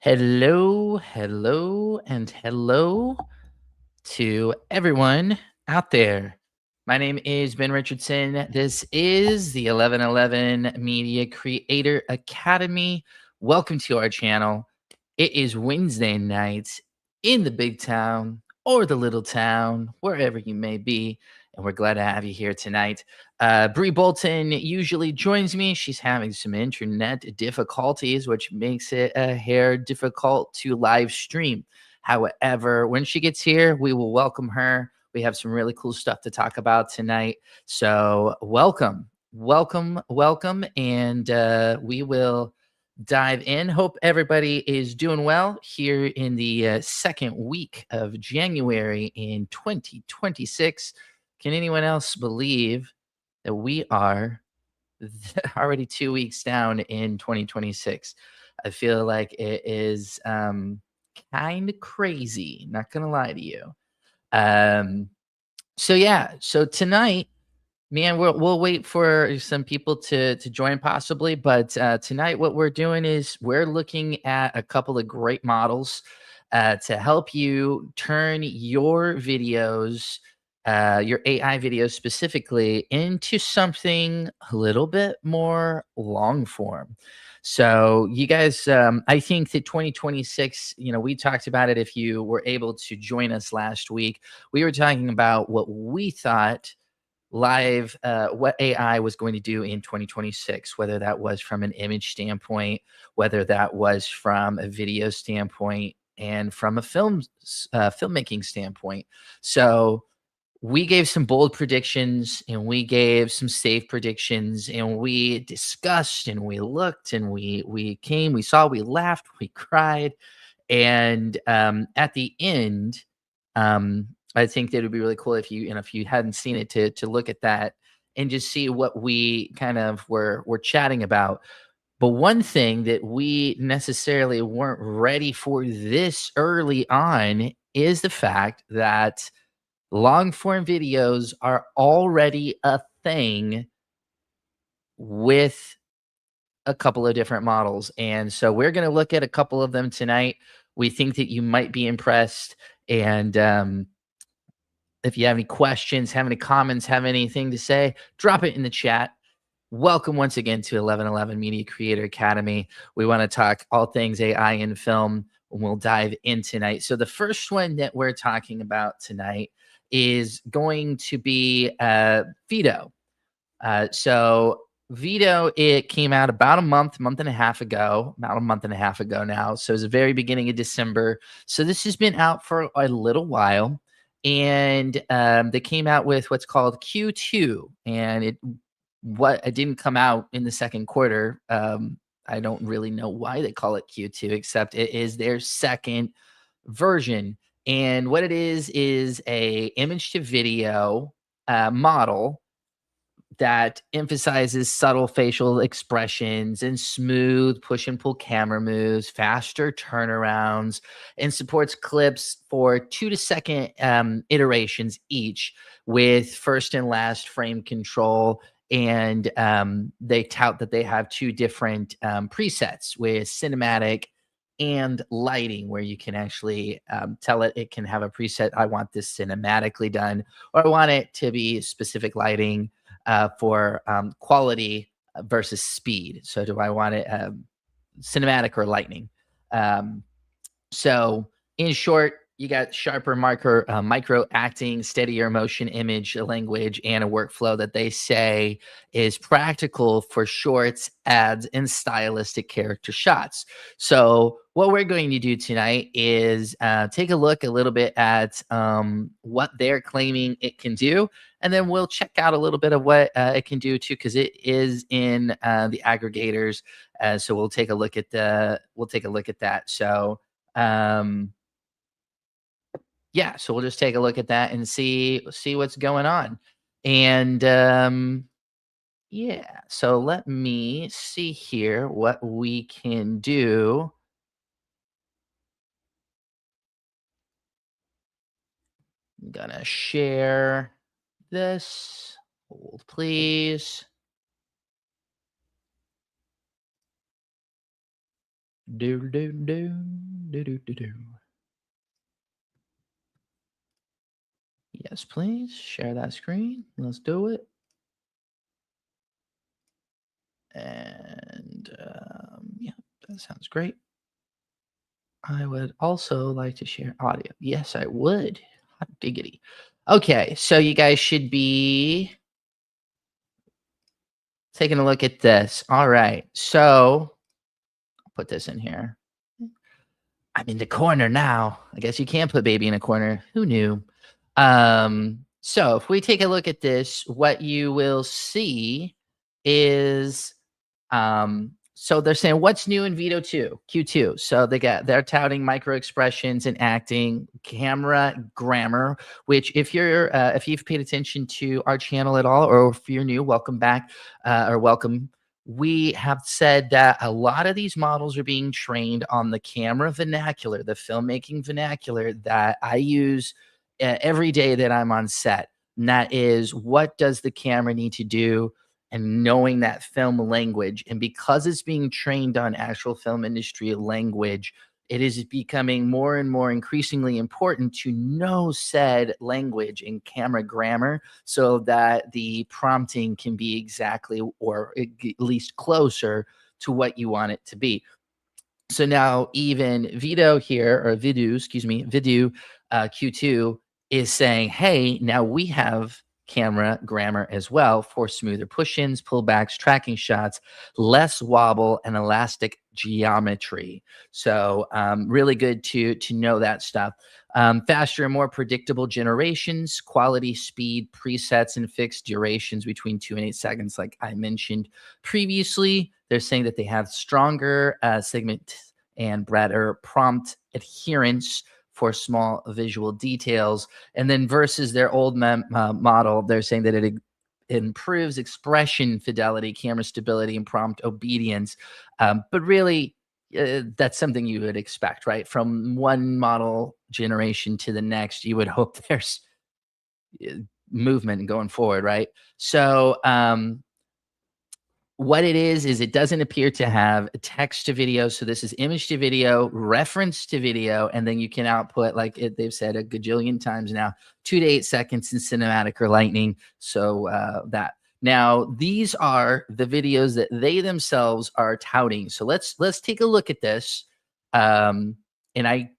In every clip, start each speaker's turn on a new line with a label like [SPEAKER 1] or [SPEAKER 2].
[SPEAKER 1] Hello, hello, and hello to everyone out there. My name is Ben Richardson. This is the 1111 Media Creator Academy. Welcome to our channel. It is Wednesday night in the big town or the little town, wherever you may be. And we're glad to have you here tonight. Bree Bolton usually joins me. She's having some internet difficulties, which makes it a hair difficult to live stream. However, when she gets here, we will welcome her. We have some really cool stuff to talk about tonight. So, welcome. And we will dive in. Hope everybody is doing well here in the second week of January in 2026. Can anyone else believe that we are already 2 weeks down in 2026? I feel like it is kind of crazy, not gonna lie to you. Um, so tonight, man, we'll wait for some people to join possibly, but tonight what we're doing is we're looking at a couple of great models to help you turn your videos, your AI videos specifically, into something a little bit more long form. So you guys, I think that 2026, we talked about it. If you were able to join us last week, we were talking about what we thought what AI was going to do in 2026, whether that was from an image standpoint, whether that was from a video standpoint, and from a filmmaking standpoint. So we gave some bold predictions and we gave some safe predictions and we discussed and we looked and we saw, we laughed, we cried, and at the end, I think that it would be really cool if if you hadn't seen it, to look at that and just see what we kind of were chatting about. But one thing that we necessarily weren't ready for this early on is the fact that long form videos are already a thing with a couple of different models. And so we're going to look at a couple of them tonight. We think that you might be impressed. And if you have any questions, have any comments, have anything to say, drop it in the chat. Welcome once again to 1111 Media Creator Academy. We want to talk all things AI in film, and we'll dive in tonight. So the first one that we're talking about tonight is going to be Vidu. So Vidu, it came out about month and a half ago, about a month and a half ago now. So it was the very beginning of December. So this has been out for a little while. And they came out with what's called Q2. And it didn't come out in the second quarter. I don't really know why they call it Q2, except it is their second version. And what it is a image to video model that emphasizes subtle facial expressions and smooth push and pull camera moves, faster turnarounds, and supports clips for 2 to second iterations each with first and last frame control. And they tout that they have two different presets with cinematic and lighting, where you can actually tell it can have a preset. I want this cinematically done, or I want it to be specific lighting for quality versus speed. So do I want it cinematic or lightning? Um, so in short, you got sharper micro acting, steadier motion image language, and a workflow that they say is practical for shorts, ads, and stylistic character shots. So what we're going to do tonight is take a look a little bit at what they're claiming it can do, and then we'll check out a little bit of what it can do too, because it is in the aggregators. So we'll take a look at that. So um yeah, so we'll just take a look at that and see what's going on. And yeah, so let me see here what we can do. I'm gonna share this. Hold please. Do do do do do do do. Yes, please share that screen. Let's do it. And yeah, that sounds great. I would also like to share audio. Yes, I would. Hot diggity. Okay, so you guys should be taking a look at this. All right, so I'll put this in here. I'm in the corner now. I guess you can put baby in a corner. Who knew? So if we take a look at this, what you will see is so they're saying what's new in Vito 2, Q2. So they're touting micro expressions and acting, camera grammar, which if you've paid attention to our channel at all, or if you're new, welcome back or welcome. We have said that a lot of these models are being trained on the camera vernacular, the filmmaking vernacular that I use every day that I'm on set. And that is, what does the camera need to do, and knowing that film language. And because it's being trained on actual film industry language, it is becoming more and more increasingly important to know said language and camera grammar so that the prompting can be exactly, or at least closer to what you want it to be. So now even Vidu here, or Vidu, excuse me, Vidu Q2 is saying, hey, now we have camera grammar as well for smoother push-ins, pullbacks, tracking shots, less wobble, and elastic geometry. So really good to know that stuff. Faster and more predictable generations, quality, speed, presets, and fixed durations between 2 and 8 seconds, like I mentioned previously. They're saying that they have stronger segment and broader prompt adherence for small visual details. And then versus their old model, they're saying that it improves expression fidelity, camera stability, and prompt obedience. But really, that's something you would expect, right? From one model generation to the next, you would hope there's uh, movement going forward, right? So, what it is it doesn't appear to have text to video. So this is image to video, reference to video, and then you can output, like they've said a gajillion times now, 2 to 8 seconds in cinematic or lightning. So that now these are the videos that they themselves are touting. So let's take a look at this. And I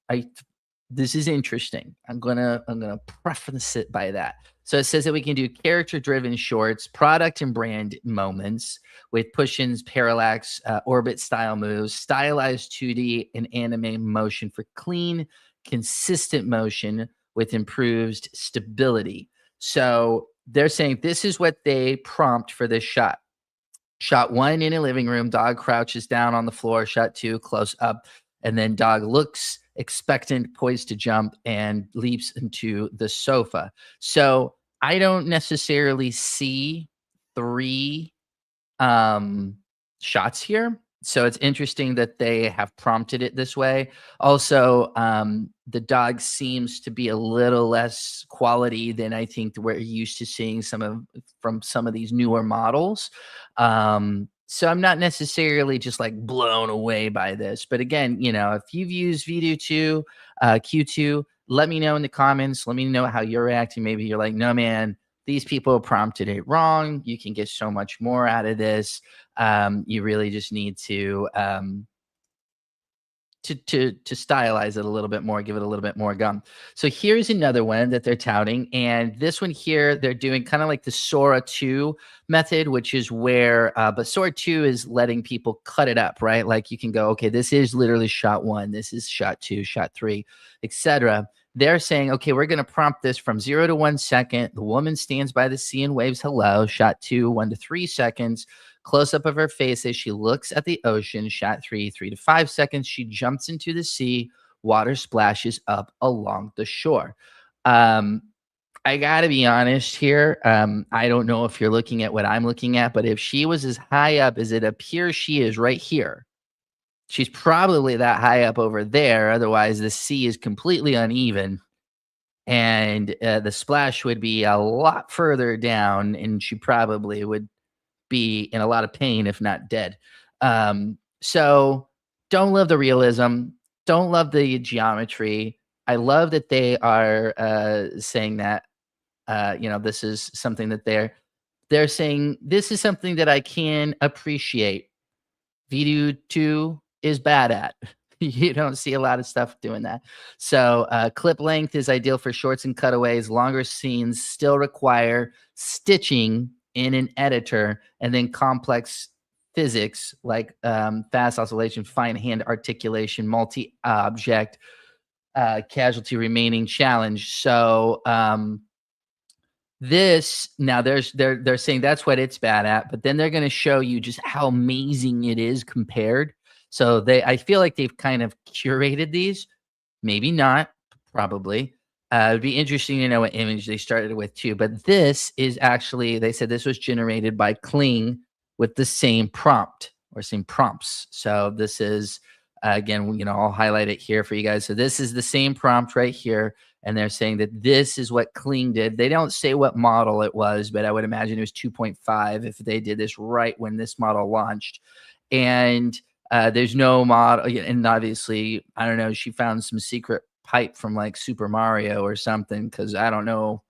[SPEAKER 1] this is interesting. I'm gonna preface it by that. So it says that we can do character driven shorts, product and brand moments with push-ins, parallax, orbit style moves, stylized 2D and anime motion for clean, consistent motion with improved stability. So they're saying this is what they prompt for this shot. Shot 1 in a living room, dog crouches down on the floor. Shot 2, close up. And then dog looks expectant, poised to jump, and leaps into the sofa. So I don't necessarily see three um, shots here. So it's interesting that they have prompted it this way. Also, the dog seems to be a little less quality than I think we're used to seeing from some of these newer models. So I'm not necessarily just like blown away by this. But again, if you've used Vidu 2, Q2, let me know in the comments. Let me know how you're reacting. Maybe you're like, no, man, these people prompted it wrong. You can get so much more out of this. You really just need to stylize it a little bit more, give it a little bit more gum. So here's another one that they're touting, and this one here they're doing kind of like the Sora 2 method, which is where but Sora 2 is letting people cut it up, right? Like you can go, okay, this is literally shot 1, this is shot 2, shot 3, etc. They're saying, okay, we're going to prompt this from 0 to 1 second. The woman stands by the sea and waves hello. Shot 2, 1 to 3 seconds. Close up of her face as she looks at the ocean. Shot 3, 3 to 5 seconds. She jumps into the sea. Water splashes up along the shore. I got to be honest here. I don't know if you're looking at what I'm looking at, but if she was as high up as it appears she is right here, she's probably that high up over there. Otherwise, the sea is completely uneven, and the splash would be a lot further down, and she probably would be in a lot of pain, if not dead. So Don't love the realism, don't love the geometry. I love that they are, saying that, this is something that they're saying, "This is something that I can appreciate." Vidu 2 is bad at. You don't see a lot of stuff doing that. So, clip length is ideal for shorts and cutaways. Longer scenes still require stitching in an editor, and then complex physics like fast oscillation, fine hand articulation, multi object, casualty remaining challenge. So, this now they're saying that's what it's bad at, but then they're gonna show you just how amazing it is compared. So I feel like they've kind of curated these, maybe not, probably. It'd be interesting to know what image they started with too, but this is actually they said this was generated by Kling with the same prompt or same prompts. So this is, again, I'll highlight it here for you guys. So this is the same prompt right here, and they're saying that this is what Kling did. They don't say what model it was, but I would imagine it was 2.5 if they did this right when this model launched. And there's no model, and obviously, I don't know, she found some secret pipe from like Super Mario or something, because I don't know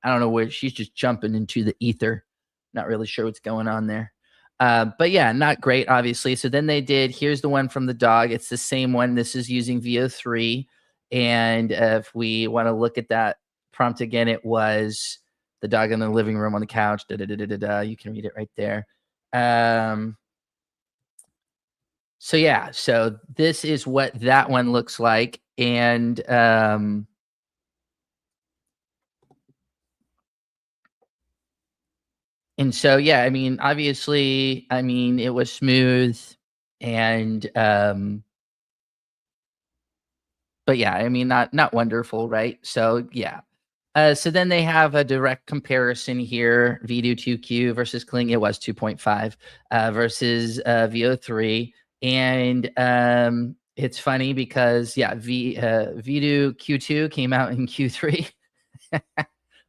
[SPEAKER 1] where she's just jumping into the ether. Not really sure what's going on there. But yeah, not great, obviously. So then they did, here's the one from the dog. It's the same one. This is using VO3. And if we want to look at that prompt again, it was the dog in the living room on the couch. Da, da, da, da, da, da. You can read it right there. So yeah, so this is what that one looks like. And so, yeah, I mean, obviously, I mean, it was smooth and, but yeah, I mean, not wonderful, right? So yeah. So then they have a direct comparison here: Vidu 2Q versus Kling. It was 2.5 versus VO3, and it's funny because yeah, Vidu Q2 came out in Q3,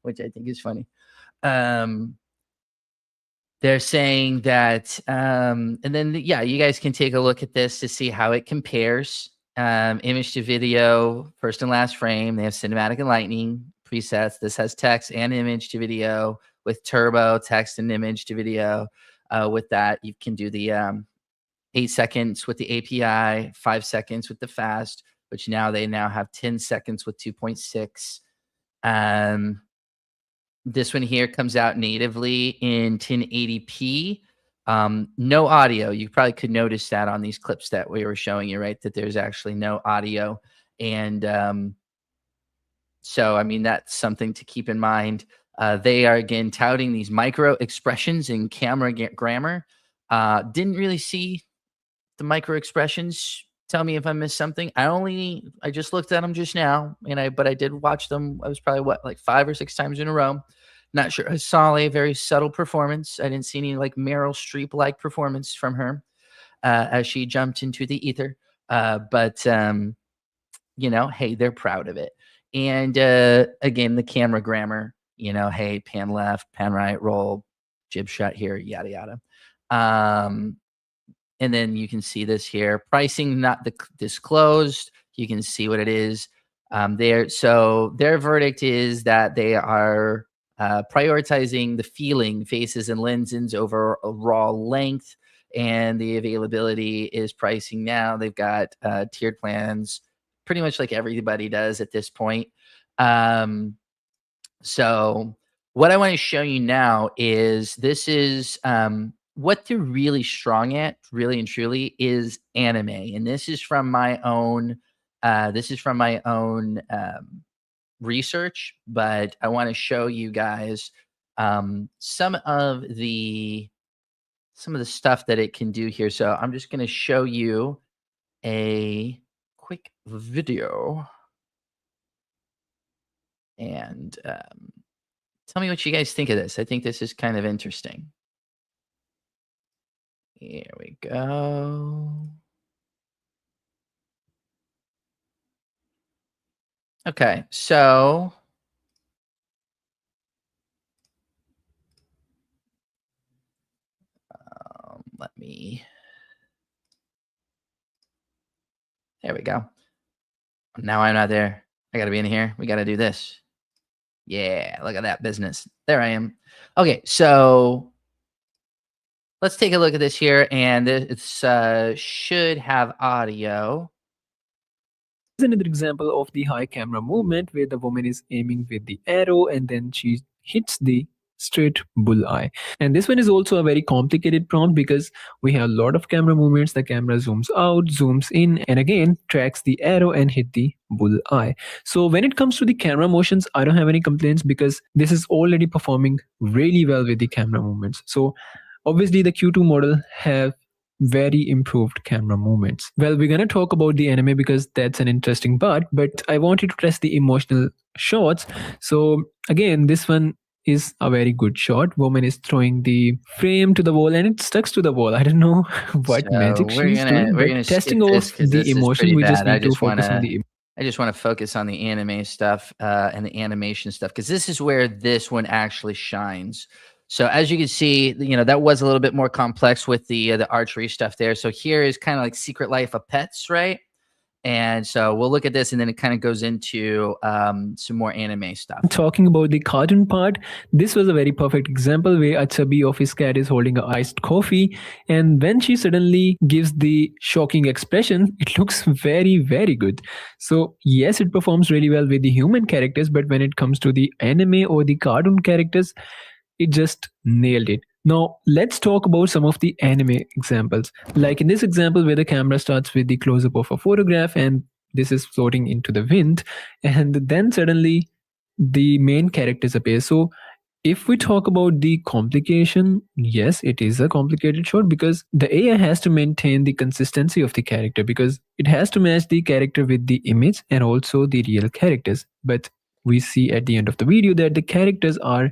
[SPEAKER 1] which I think is funny. Um, They're saying that, and then yeah, you guys can take a look at this to see how it compares. Image to video, first and last frame. They have cinematic and lightning presets. This has text and image to video with turbo, text and image to video. With that, you can do the 8 seconds with the API, 5 seconds with the fast, which now they now have 10 seconds with 2.6. Um, this one here comes out natively in 1080p. No audio. You probably could notice that on these clips that we were showing you, right? That there's actually no audio. And so, I mean, that's something to keep in mind. They are, again, touting these micro expressions in camera grammar. Didn't really see the micro expressions. Tell me if I missed something. I just looked at them just now, but I did watch them. I was probably like 5 or 6 times in a row. Not sure I saw a very subtle performance. I didn't see any like Meryl Streep like performance from her as she jumped into the ether. But hey, they're proud of it. And again, the camera grammar, hey, pan left, pan right, roll, jib shot here, yada yada. And then you can see this here. Pricing not disclosed. You can see what it is there. So their verdict is that they are prioritizing the feeling, faces, and lenses over raw length. And the availability is pricing now. They've got tiered plans, pretty much like everybody does at this point. So what I want to show you now is this is what they're really strong at, really and truly, is anime. And this is from my own research, but I want to show you guys some of the stuff that it can do here. So I'm just going to show you a quick video and tell me what you guys think of this. I think this is kind of interesting. Here we go. Okay, so let me There we go. Now I'm not there. I got to be in here. We got to do this. Yeah, look at that business. There I am. Okay, so let's take a look at this here, and it's should have audio.
[SPEAKER 2] Another example of the high camera movement where the woman is aiming with the arrow and then she hits the straight bullseye. And this one is also a very complicated prompt because we have a lot of camera movements. The camera zooms out, zooms in, and again tracks the arrow and hit the bullseye. So when it comes to the camera motions, I don't have any complaints because this is already performing really well with the camera movements. So obviously the Q2 model have very improved camera movements. Well, we're gonna talk about the anime because that's an interesting part, but I wanted to test the emotional shots. So again, this one is a very good shot. Woman is throwing the frame to the wall and it sticks to the wall. I don't know what
[SPEAKER 1] So
[SPEAKER 2] magic she's doing,
[SPEAKER 1] we're
[SPEAKER 2] but
[SPEAKER 1] gonna
[SPEAKER 2] testing
[SPEAKER 1] skip this
[SPEAKER 2] off
[SPEAKER 1] because
[SPEAKER 2] the
[SPEAKER 1] this is
[SPEAKER 2] emotion,
[SPEAKER 1] pretty
[SPEAKER 2] we just
[SPEAKER 1] bad.
[SPEAKER 2] need to focus on the
[SPEAKER 1] I just want to focus on the anime stuff and the animation stuff because this is where this one actually shines. So as you can see, that was a little bit more complex with the archery stuff there. So here is kind of like Secret Life of Pets, right? And so we'll look at this, and then it kind of goes into some more anime stuff.
[SPEAKER 2] Talking about the cartoon part, this was a very perfect example where a chubby office cat is holding a iced coffee, and when she suddenly gives the shocking expression, it looks very, very good. So yes, it performs really well with the human characters, but when it comes to the anime or the cartoon characters, it just nailed it. Now, let's talk about some of the anime examples. Like in this example, where the camera starts with the close up of a photograph and this is floating into the wind, and then suddenly the main characters appear. So, if we talk about the complication, yes, it is a complicated shot because the AI has to maintain the consistency of the character because it has to match the character with the image and also the real characters. But we see at the end of the video that the characters are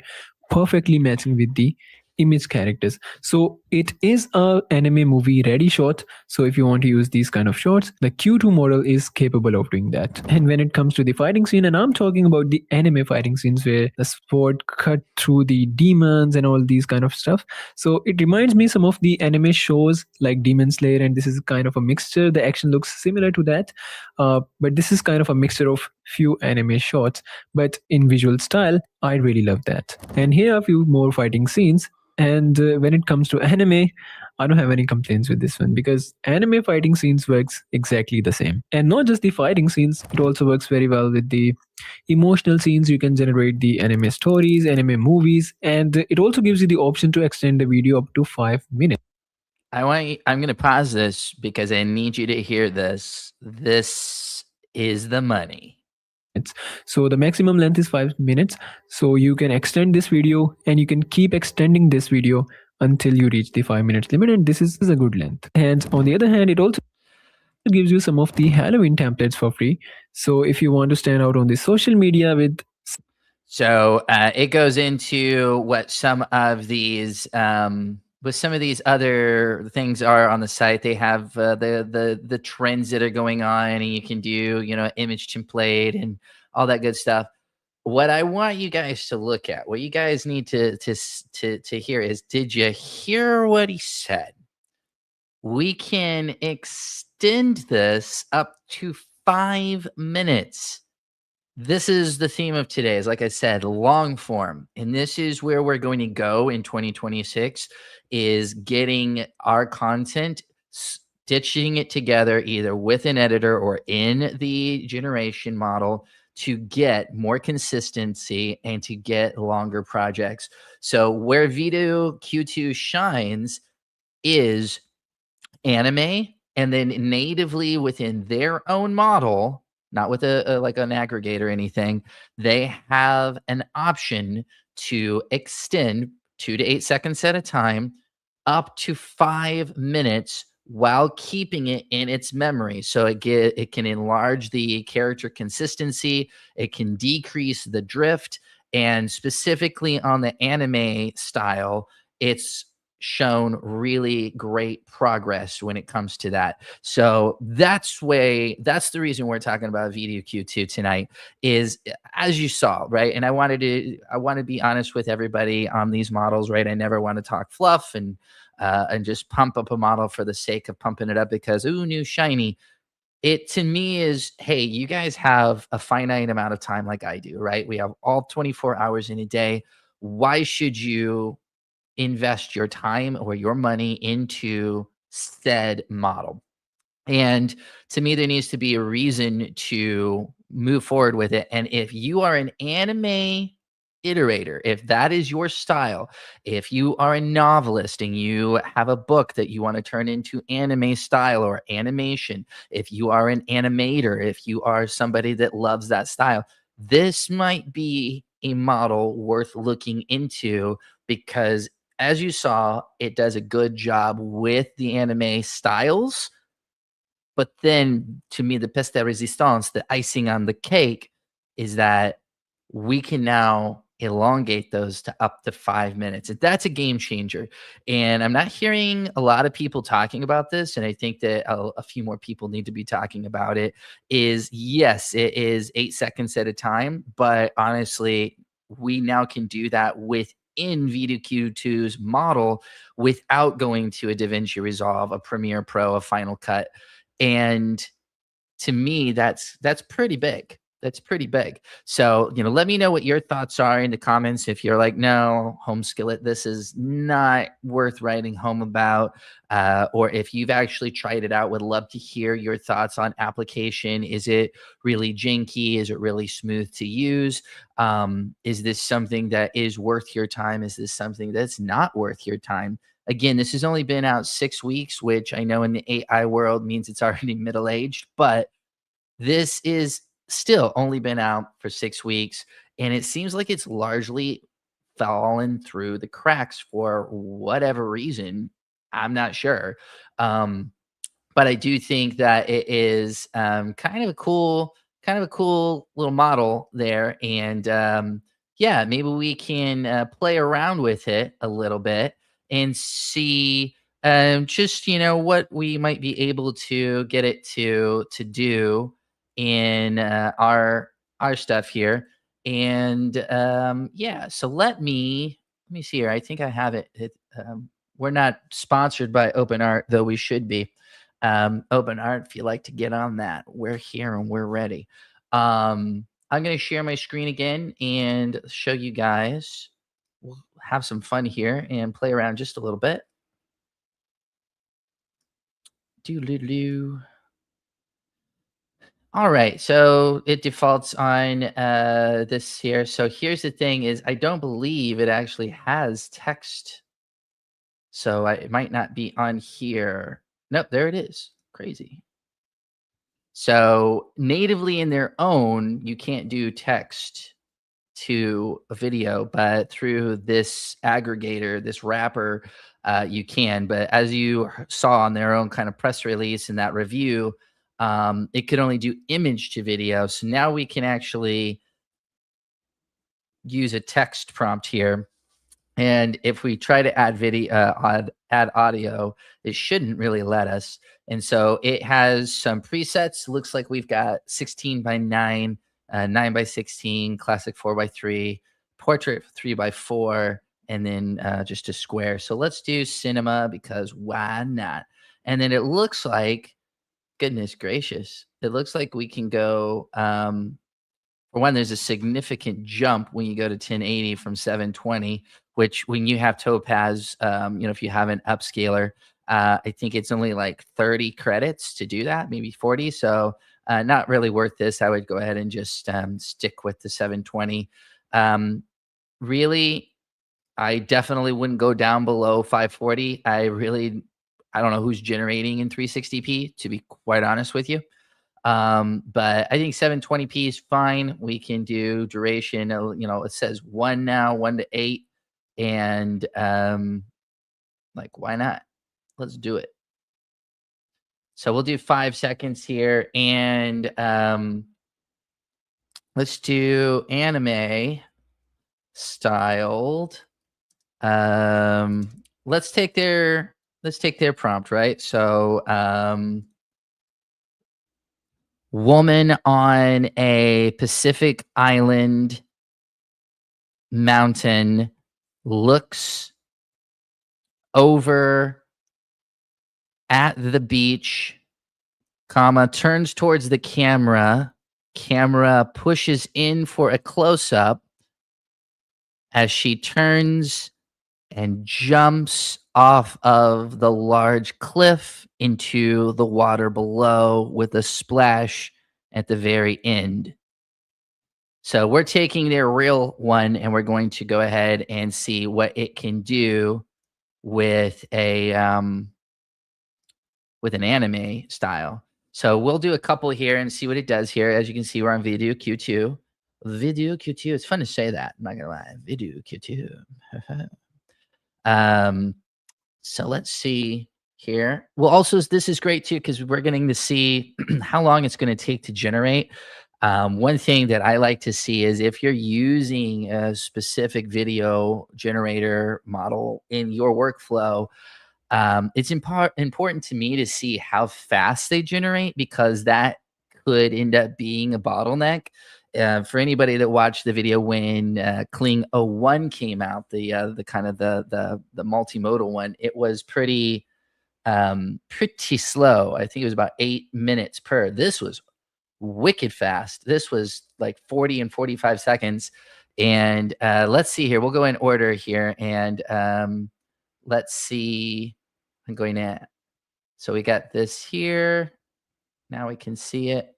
[SPEAKER 2] perfectly matching with the image characters. So it is a anime movie ready shot. So if you want to use these kind of shots, the Q2 model is capable of doing that. And when it comes to the fighting scene, and I'm talking about the anime fighting scenes where the sword cut through the demons and all these kind of stuff. So it reminds me some of the anime shows like Demon Slayer, and this is kind of a mixture. The action looks similar to that, but this is kind of a mixture of few anime shots, but in visual style. I really love that. And here are a few more fighting scenes. And when it comes to anime, I don't have any complaints with this one because anime fighting scenes works exactly the same. And not just the fighting scenes, it also works very well with the emotional scenes. You can generate the anime stories, anime movies, and it also gives you the option to extend the video up to 5 minutes.
[SPEAKER 1] I'm going to pause this because I need you to hear this. This is the money.
[SPEAKER 2] So the maximum length is 5 minutes. So you can extend this video and you can keep extending this video until you reach the 5 minutes limit. And this is a good length. And on the other hand, it also gives you some of the Halloween templates for free. So if you want to stand out on the social media with
[SPEAKER 1] So it goes into what some of these other things are on the site. They have the trends that are going on, and you can do image template and all that good stuff. What I want you guys to look at, what you guys need to hear is, did you hear what he said? We can extend this up to 5 minutes. This is the theme of today. Is like I said, long form. And this is where we're going to go in 2026, is getting our content, stitching it together either with an editor or in the generation model to get more consistency and to get longer projects. So where Vidu Q2 shines is anime, and then natively within their own model, not with a like an aggregate or anything, they have an option to extend 2 to 8 seconds at a time up to 5 minutes while keeping it in its memory. So it can enlarge the character consistency, it can decrease the drift, and specifically on the anime style, it's shown really great progress when it comes to that. So that's the reason we're talking about Vidu Q2 tonight, is as you saw, right? And I want to be honest with everybody on these models, right? I never want to talk fluff and just pump up a model for the sake of pumping it up because, ooh, new shiny. it to me is, hey, you guys have a finite amount of time like I do, right? We have all 24 hours in a day. Why should you invest your time or your money into said model? And to me, there needs to be a reason to move forward with it. And if you are an anime iterator, if that is your style, if you are a novelist and you have a book that you want to turn into anime style or animation, if you are an animator, if you are somebody that loves that style, this might be a model worth looking into because, as you saw, it does a good job with the anime styles, but then to me, the pièce de résistance, the icing on the cake, is that we can now elongate those to up to 5 minutes. And that's a game changer. And I'm not hearing a lot of people talking about this. And I think that a few more people need to be talking about it. Is yes, it is 8 seconds at a time. But honestly, we now can do that within Vidu Q2's model without going to a DaVinci Resolve, a Premiere Pro, a Final Cut. And to me, that's pretty big. That's pretty big. So, let me know what your thoughts are in the comments. If you're like, no, home skillet, this is not worth writing home about. Or if you've actually tried it out, would love to hear your thoughts on application. Is it really janky? Is it really smooth to use? Is this something that is worth your time? Is this something that's not worth your time? Again, this has only been out 6 weeks, which I know in the AI world means it's already middle-aged, but this is still only been out for 6 weeks, and it seems like it's largely fallen through the cracks for whatever reason. I'm not sure. Um, but I do think that it is, kind of a cool little model there, and, yeah, maybe we can, play around with it a little bit and see, just, what we might be able to get it to do in, our stuff here, and, yeah, so let me see here. I think I have we're not sponsored by OpenArt, though we should be. Open art, if you like to get on that, we're here and we're ready. I'm going to share my screen again and show you guys. We'll have some fun here and play around just a little bit. Do. All right, so it defaults on this here. So here's the thing: is I don't believe it actually has text, so it might not be on here. Nope, there it is. Crazy. So natively in their own, you can't do text to a video, but through this aggregator, this wrapper, you can. But as you saw on their own kind of press release and that review, it could only do image to video. So now we can actually use a text prompt here. And if we try to add video, add audio, it shouldn't really let us. And so it has some presets. Looks like we've got 16 by 9, 9 by 16, classic 4 by 3, portrait 3 by 4, and then just a square. So let's do cinema because why not? And then it looks like, goodness gracious, it looks like we can go. For one, there's a significant jump when you go to 1080 from 720, which when you have Topaz, if you have an upscaler, I think it's only like 30 credits to do that, maybe 40. So not really worth this. I would go ahead and just stick with the 720. Really, I definitely wouldn't go down below 540. I don't know who's generating in 360p, to be quite honest with you. But I think 720p is fine. We can do duration, it says 1 now, 1 to 8. And like, why not? Let's do it. So we'll do 5 seconds here. And let's do anime styled. Let's take their prompt, right? So woman on a Pacific island mountain looks over at the beach, comma, turns towards the camera. Camera pushes in for a close-up as she turns and jumps off of the large cliff into the water below with a splash at the very end. So we're taking their real one and we're going to go ahead and see what it can do with with an anime style. So we'll do a couple here and see what it does here. As you can see, we're on Vidu Q2. Vidu Q2. It's fun to say that. I'm not gonna lie. Vidu Q2. um, so let's see here. Well, also this is great too because we're getting to see how long it's going to take to generate. One thing that I like to see is if you're using a specific video generator model in your workflow, it's important to me to see how fast they generate because that could end up being a bottleneck. For anybody that watched the video when Kling '01 came out, the kind of the multimodal one, it was pretty slow. I think it was about 8 minutes per. This was wicked fast. This was like 40 and 45 seconds. And let's see here. We'll go in order here and let's see. I'm going to, so we got this here. Now we can see it.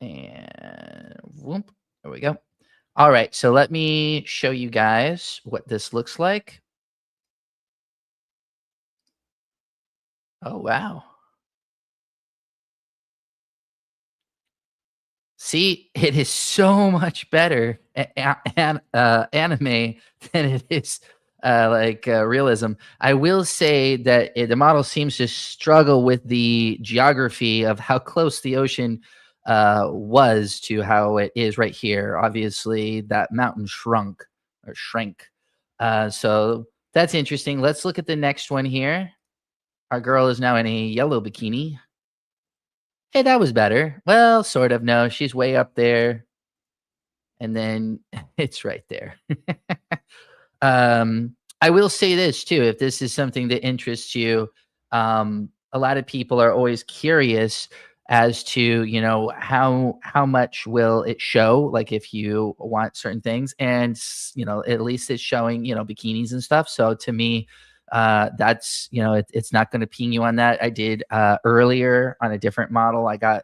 [SPEAKER 1] And whoop, there we go. All right, so let me show you guys what this looks like. Oh, wow. See, it is so much better anime than it is realism. I will say that the model seems to struggle with the geography of how close the ocean was to how it is right here. Obviously, that mountain shrunk or shrank. So that's interesting. Let's look at the next one here. Our girl is now in a yellow bikini. Hey, that was better. Well, sort of. No, she's way up there. And then it's right there. I will say this too, if this is something that interests you, a lot of people are always curious as to, you know, how much will it show, like if you want certain things, and you know, at least it's showing, you know, bikinis and stuff. So to me, that's, you know, it's not going to ping you on that. I did earlier on a different model. I got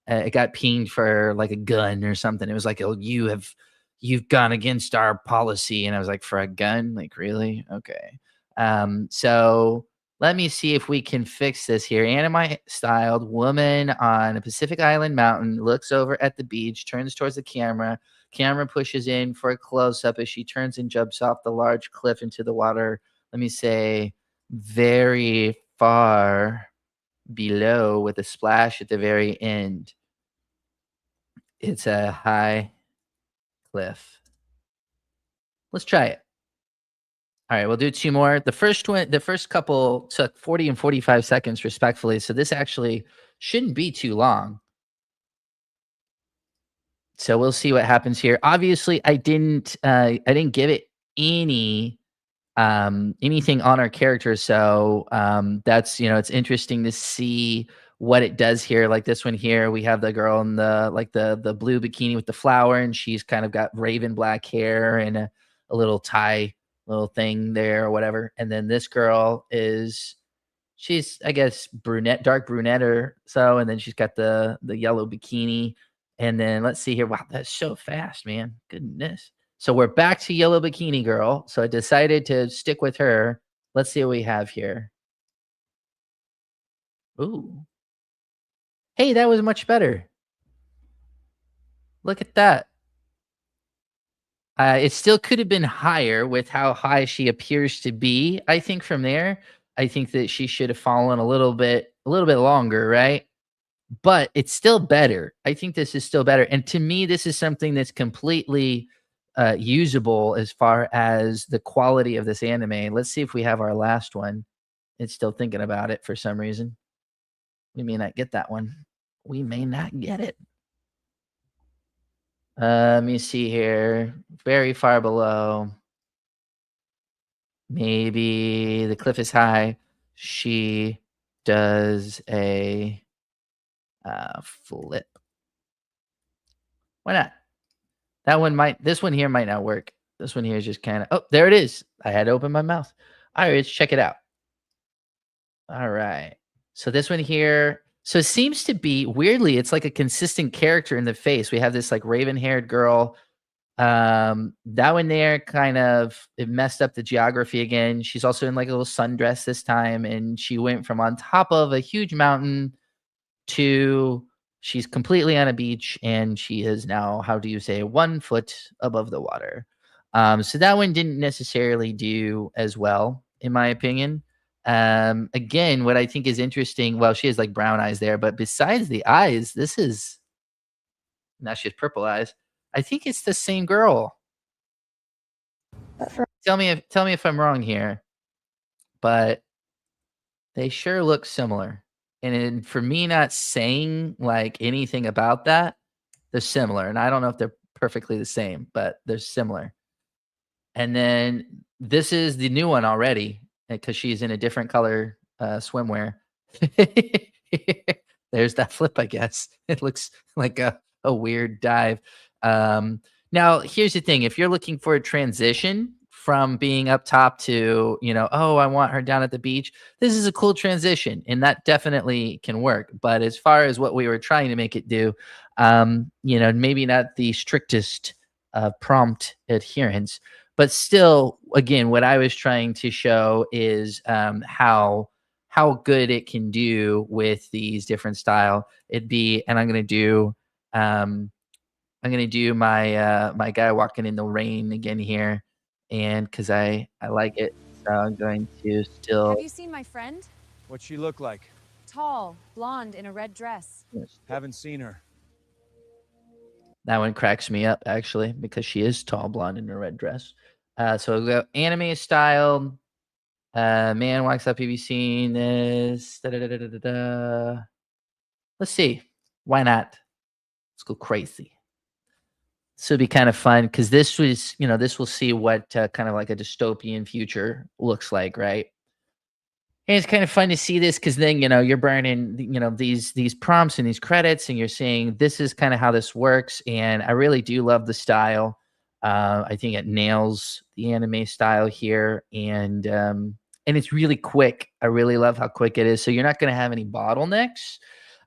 [SPEAKER 1] it got pinged for like a gun or something. It was like, oh, you've gone against our policy. And I was like, for a gun? Like, really? Okay. So let me see if we can fix this here. Anime styled woman on a Pacific Island mountain looks over at the beach, turns towards the camera. Camera pushes in for a close up as she turns and jumps off the large cliff into the water. Let me say very far below with a splash at the very end. It's a high cliff. Let's try it. All right, we'll do two more. The first couple took 40 and 45 seconds respectfully. So this actually shouldn't be too long. So we'll see what happens here. Obviously, I didn't give it anything on our character. So that's, you know, it's interesting to see what it does here. Like this one here, we have the girl in the blue bikini with the flower, and she's kind of got raven black hair and a little tie little thing there or whatever. And then this girl she's I guess dark brunette or so, and then she's got the yellow bikini. And then let's see here. Wow, that's so fast, man. Goodness. So we're back to yellow bikini girl. So I decided to stick with her. Let's see what we have here. Ooh. Hey, that was much better. Look at that. It still could have been higher with how high she appears to be. I think from there, I think that she should have fallen a little bit longer, right? But it's still better. I think this is still better. And to me, this is something that's completely usable as far as the quality of this anime. Let's see if we have our last one. It's still thinking about it for some reason. We may not get that one. We may not get it. Let me see here. Very far below. Maybe the cliff is high. She does a flip. Why not? This one here might not work. This one here is just kind of, oh, there it is. I had to open my mouth. All right, let's check it out. All right. So this one here, so it seems to be weirdly, it's like a consistent character in the face. We have this like raven-haired girl. That one there kind of it messed up the geography again. She's also in like a little sundress this time, and she went from on top of a huge mountain to she's completely on a beach, and she is now, how do you say, 1 foot above the water. So that one didn't necessarily do as well, in my opinion. Again, what I think is interesting, well, she has like brown eyes there, but besides the eyes, this is now she has purple eyes. I think it's the same girl. Tell me if I'm wrong here, but they sure look similar. And for me not saying like anything about that, they're similar. And I don't know if they're perfectly the same, but they're similar. And then this is the new one already because she's in a different color swimwear. There's that flip, I guess. It looks like a weird dive. Now, here's the thing. If you're looking for a transition from being up top to, oh, I want her down at the beach, this is a cool transition. And that definitely can work. But as far as what we were trying to make it do, maybe not the strictest prompt adherence. But still, again, what I was trying to show is how good it can do with these different style. And I'm gonna do my guy walking in the rain again here, and because I like it, so I'm going to still.
[SPEAKER 3] Have you seen my friend?
[SPEAKER 4] What's she look like?
[SPEAKER 3] Tall, blonde, in a red dress.
[SPEAKER 4] Haven't seen her.
[SPEAKER 1] That one cracks me up actually because she is tall, blonde, in a red dress. So we'll go anime style. Man walks up. Have you seen this? Da, da, da, da, da, da, da. Let's see. Why not? Let's go crazy. This would be kind of fun because this will see what kind of like a dystopian future looks like, right? And it's kind of fun to see this because then you're burning these prompts and these credits, and you're saying this is kind of how this works. And I really do love the style. I think it nails the anime style here, and it's really quick. I really love how quick it is. So you're not going to have any bottlenecks.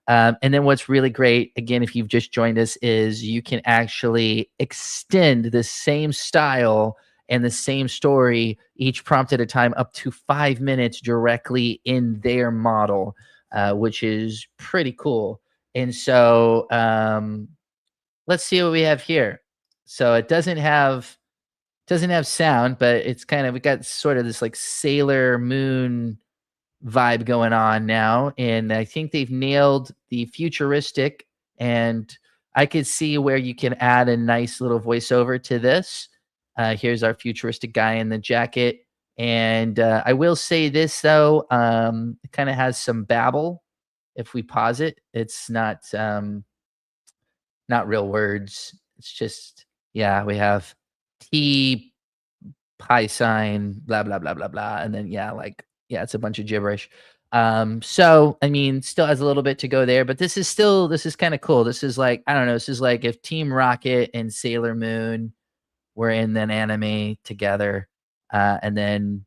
[SPEAKER 1] And then what's really great, again, if you've just joined us, is you can actually extend the same style and the same story, each prompt at a time, up to 5 minutes directly in their model, which is pretty cool. And so let's see what we have here. So it doesn't have sound, but it's we got sort of this like Sailor Moon vibe going on now, and I think they've nailed the futuristic, and I could see where you can add a nice little voiceover to this. Here's our futuristic guy in the jacket, and I will say this though, it kind of has some babble. If we pause it, it's not real words. It's just, yeah, we have T pi sign, blah, blah, blah, blah, blah. And then, yeah, it's a bunch of gibberish. So, I mean, still has a little bit to go there, but this is kind of cool. This is like, I don't know, this is like if Team Rocket and Sailor Moon were in an anime together, and then,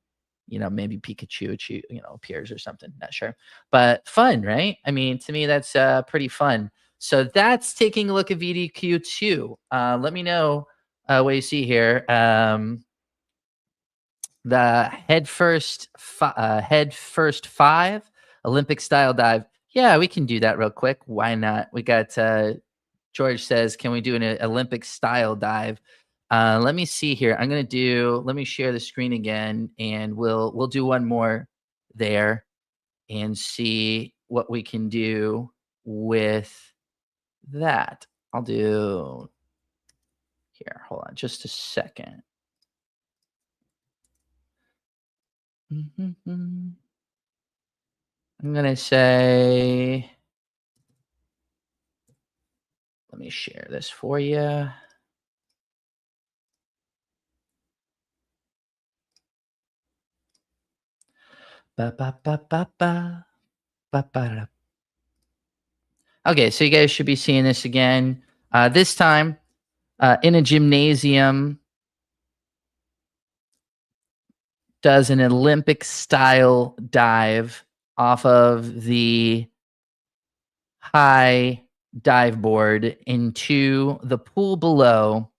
[SPEAKER 1] maybe Pikachu, appears or something. Not sure, but fun, right? I mean, to me, that's pretty fun. So that's taking a look at VDQ2. Let me know what you see here. The head first 5 Olympic style dive. Yeah, we can do that real quick. Why not? We got George says, can we do an Olympic style dive? Let me see here. Let me share the screen again, and we'll do one more there and see what we can do with that. I'll do here. Hold on just a second. I'm going to say, let me share this for you. Ba, ba, ba, ba, ba. Ba-ba-da. Okay, so you guys should be seeing this again. This time in a gymnasium, does an Olympic style dive off of the high dive board into the pool below.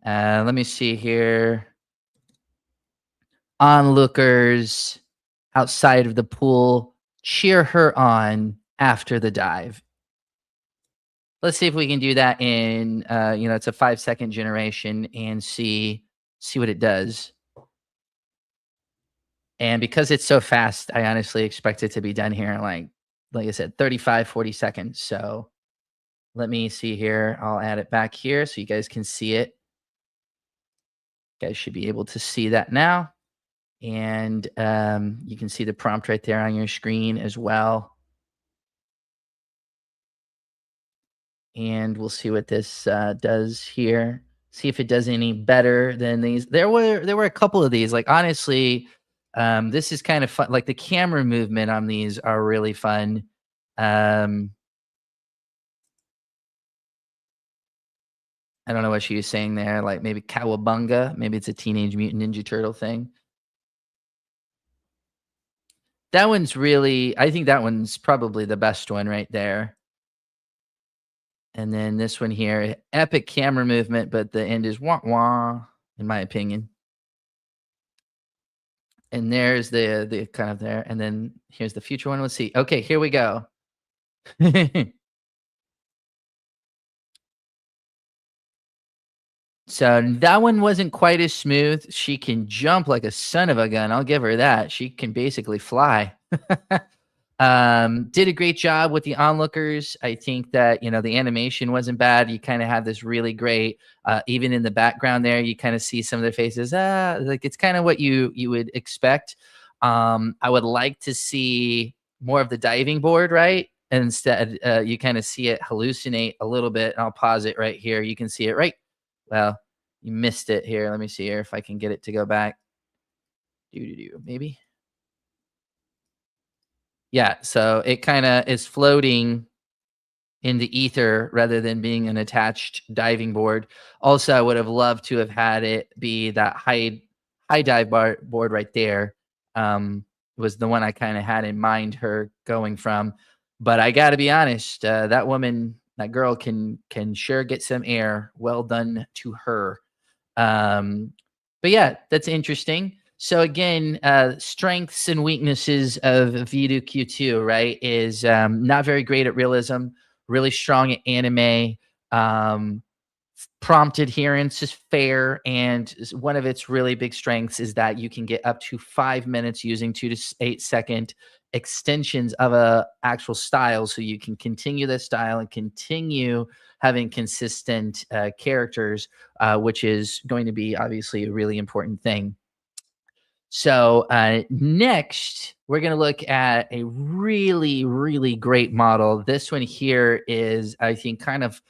[SPEAKER 1] Let me see here. Onlookers outside of the pool cheer her on after the dive. Let's see if we can do that in, it's a 5-second generation and see what it does. And because it's so fast, I honestly expect it to be done here in like I said, 35, 40 seconds. So let me see here. I'll add it back here so you guys can see it. You guys should be able to see that now. And you can see the prompt right there on your screen as well. And we'll see what this does here. See if it does any better than these. There were a couple of these. Like honestly, this is kind of fun. Like the camera movement on these are really fun. I don't know what she was saying there. Like maybe Cowabunga. Maybe it's a Teenage Mutant Ninja Turtle thing. That one's really, I think that one's probably the best one right there. And then this one here, epic camera movement, but the end is wah wah, in my opinion. And there's the kind of there. And then here's the future one. Let's see. Okay, here we go. So that one wasn't quite as smooth. She can jump like a son of a gun. I'll give her that. She can basically fly. Did a great job with the onlookers. I think that, the animation wasn't bad. You kind of have this really great, even in the background there, you kind of see some of their faces. Like it's kind of what you would expect. I would like to see more of the diving board, right? And instead, you kind of see it hallucinate a little bit. I'll pause it right here. You can see it right. Well, you missed it here. Let me see here if I can get it to go back. Maybe. Yeah, so it kind of is floating in the ether rather than being an attached diving board. Also, I would have loved to have had it be that high dive board right there. Was the one I kind of had in mind her going from. But I got to be honest, that woman, that girl can sure get some air. Well done to her. But yeah, that's interesting. So again, strengths and weaknesses of Vidu Q2, right, is not very great at realism, really strong at anime. Prompt adherence is fair, and one of its really big strengths is that you can get up to 5 minutes using 2 to 8 second extensions of a actual style, so you can continue the style and continue having consistent characters, which is going to be obviously a really important thing. So next, we're going to look at a really, really great model. This one here is, I think, kind of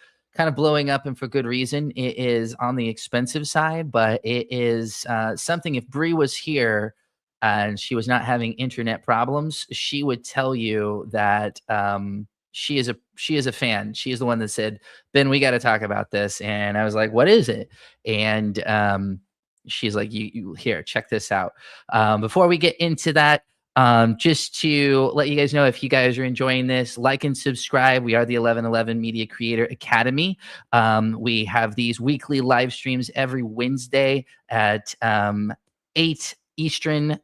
[SPEAKER 1] blowing up, and for good reason. It is on the expensive side, but it is something. If Bree was here and she was not having internet problems, she would tell you that she is a fan. She is the one that said, "Ben, we got to talk about this." And I was like, "What is it?" And she's like, you here, check this out. Before we get into that, just to let you guys know, if you guys are enjoying this, like and subscribe. We are the 1111 Media Creator Academy. We have these weekly live streams every Wednesday at 8 Eastern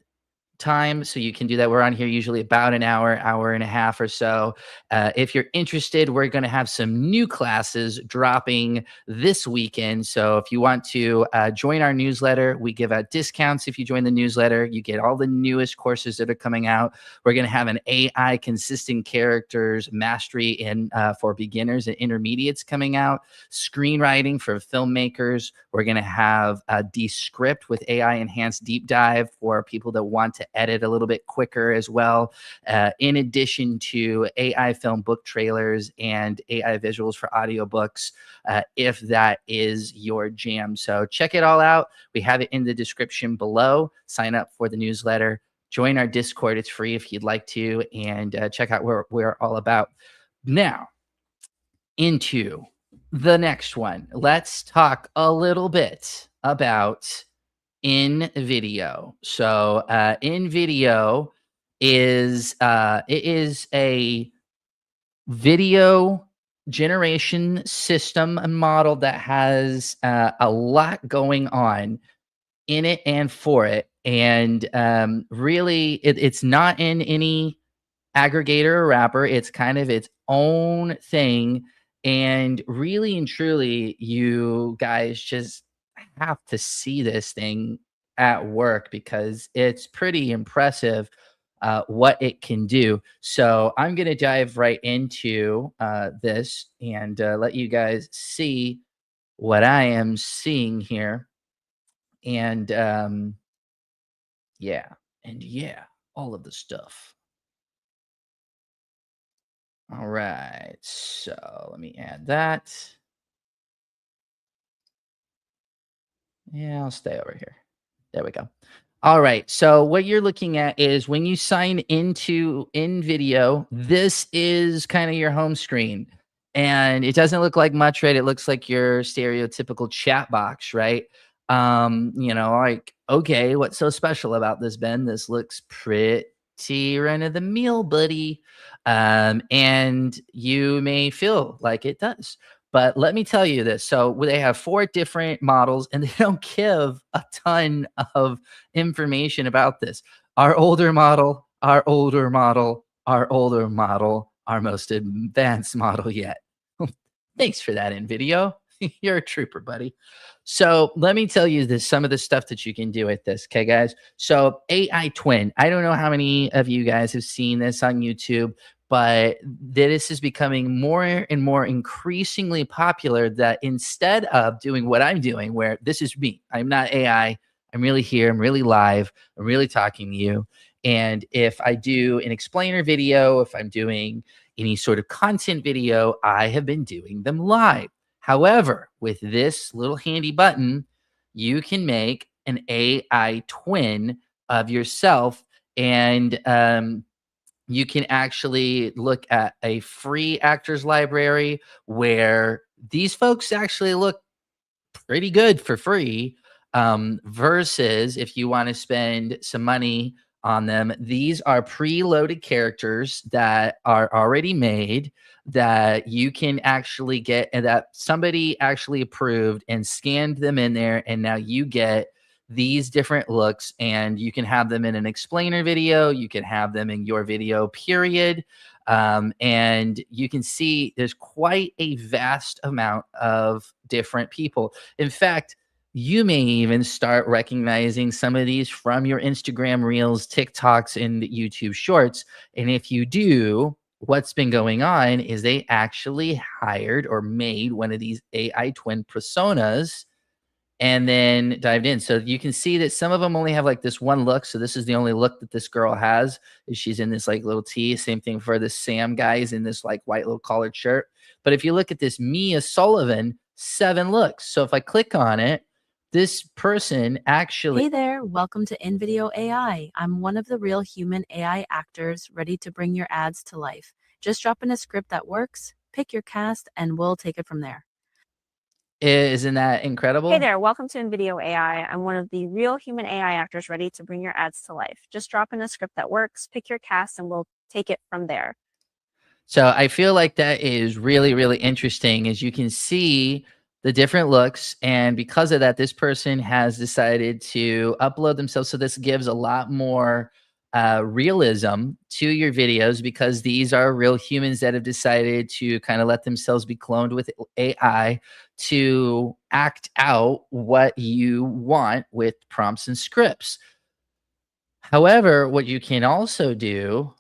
[SPEAKER 1] time, so you can do that. We're on here usually about an hour and a half or so. If you're interested, we're going to have some new classes dropping this weekend. So if you want to join our newsletter, we give out discounts. If you join the newsletter, you get all the newest courses that are coming out. We're going to have an AI consistent characters mastery in for beginners and intermediates coming out. Screenwriting for filmmakers. We're going to have a Descript with AI enhanced deep dive for people that want to edit a little bit quicker as well, in addition to AI film book trailers and AI visuals for audiobooks, if that is your jam. So check it all out. We have it in the description below. Sign up for the newsletter. Join our Discord. It's free if you'd like to, and check out what we're all about. Now, into the next one. Let's talk a little bit about Invideo. So Invideo is it is a video generation system and model that has a lot going on in it and for it. And really, it's not in any aggregator or wrapper. It's kind of its own thing. And really and truly, you guys just have to see this thing at work because it's pretty impressive what it can do. So I'm going to dive right into this and let you guys see what I am seeing here. And yeah, all of the stuff. All right, so let me add that. Yeah, I'll stay over here. There we go. All right, so what you're looking at is when you sign into Invideo, this is kind of your home screen. And it doesn't look like much, right? It looks like your stereotypical chat box, right? Like, okay, what's so special about this, Ben? This looks pretty run of the mill, buddy. And you may feel like it does. But let me tell you this. So they have 4 different models and they don't give a ton of information about this. Our older model, our older model, our older model, our most advanced model yet. Thanks for that, Invideo. You're a trooper, buddy. So let me tell you this, some of the stuff that you can do with this. Okay, guys. So AI twin. I don't know how many of you guys have seen this on YouTube, but this is becoming more and more increasingly popular, that instead of doing what I'm doing, where this is me, I'm not AI, I'm really here, I'm really live, I'm really talking to you. And if I do an explainer video, if I'm doing any sort of content video, I have been doing them live. However, with this little handy button, you can make an AI twin of yourself, and you can actually look at a free actors library where these folks actually look pretty good for free, versus if you want to spend some money on them. These are preloaded characters that are already made that you can actually get, and that somebody actually approved and scanned them in there, and now you get these different looks, and you can have them in an explainer video, you can have them in your video, period. And you can see there's quite a vast amount of different people. In fact, you may even start recognizing some of these from your Instagram Reels, TikToks, and YouTube Shorts. And if you do, what's been going on is they actually hired or made one of these AI twin personas and then dived in. So you can see that some of them only have like this one look. So this is the only look that this girl has, is she's in this like little tee. Same thing for this Sam guy, is in this like white little collared shirt. But if you look at this Mia Sullivan, 7 looks. So if I click on it, this person actually...
[SPEAKER 5] Hey there, welcome to Invideo AI. I'm one of the real human AI actors ready to bring your ads to life. Just drop in a script that works, pick your cast, and we'll take it from there.
[SPEAKER 1] Isn't that incredible?
[SPEAKER 6] Hey there, welcome to Invideo AI. I'm one of the real human AI actors ready to bring your ads to life. Just drop in a script that works, pick your cast, and we'll take it from there.
[SPEAKER 1] So I feel like that is really, really interesting, as you can see the different looks. And because of that, this person has decided to upload themselves. So this gives a lot more realism to your videos, because these are real humans that have decided to kind of let themselves be cloned with AI to act out what you want with prompts and scripts. However, what you can also do,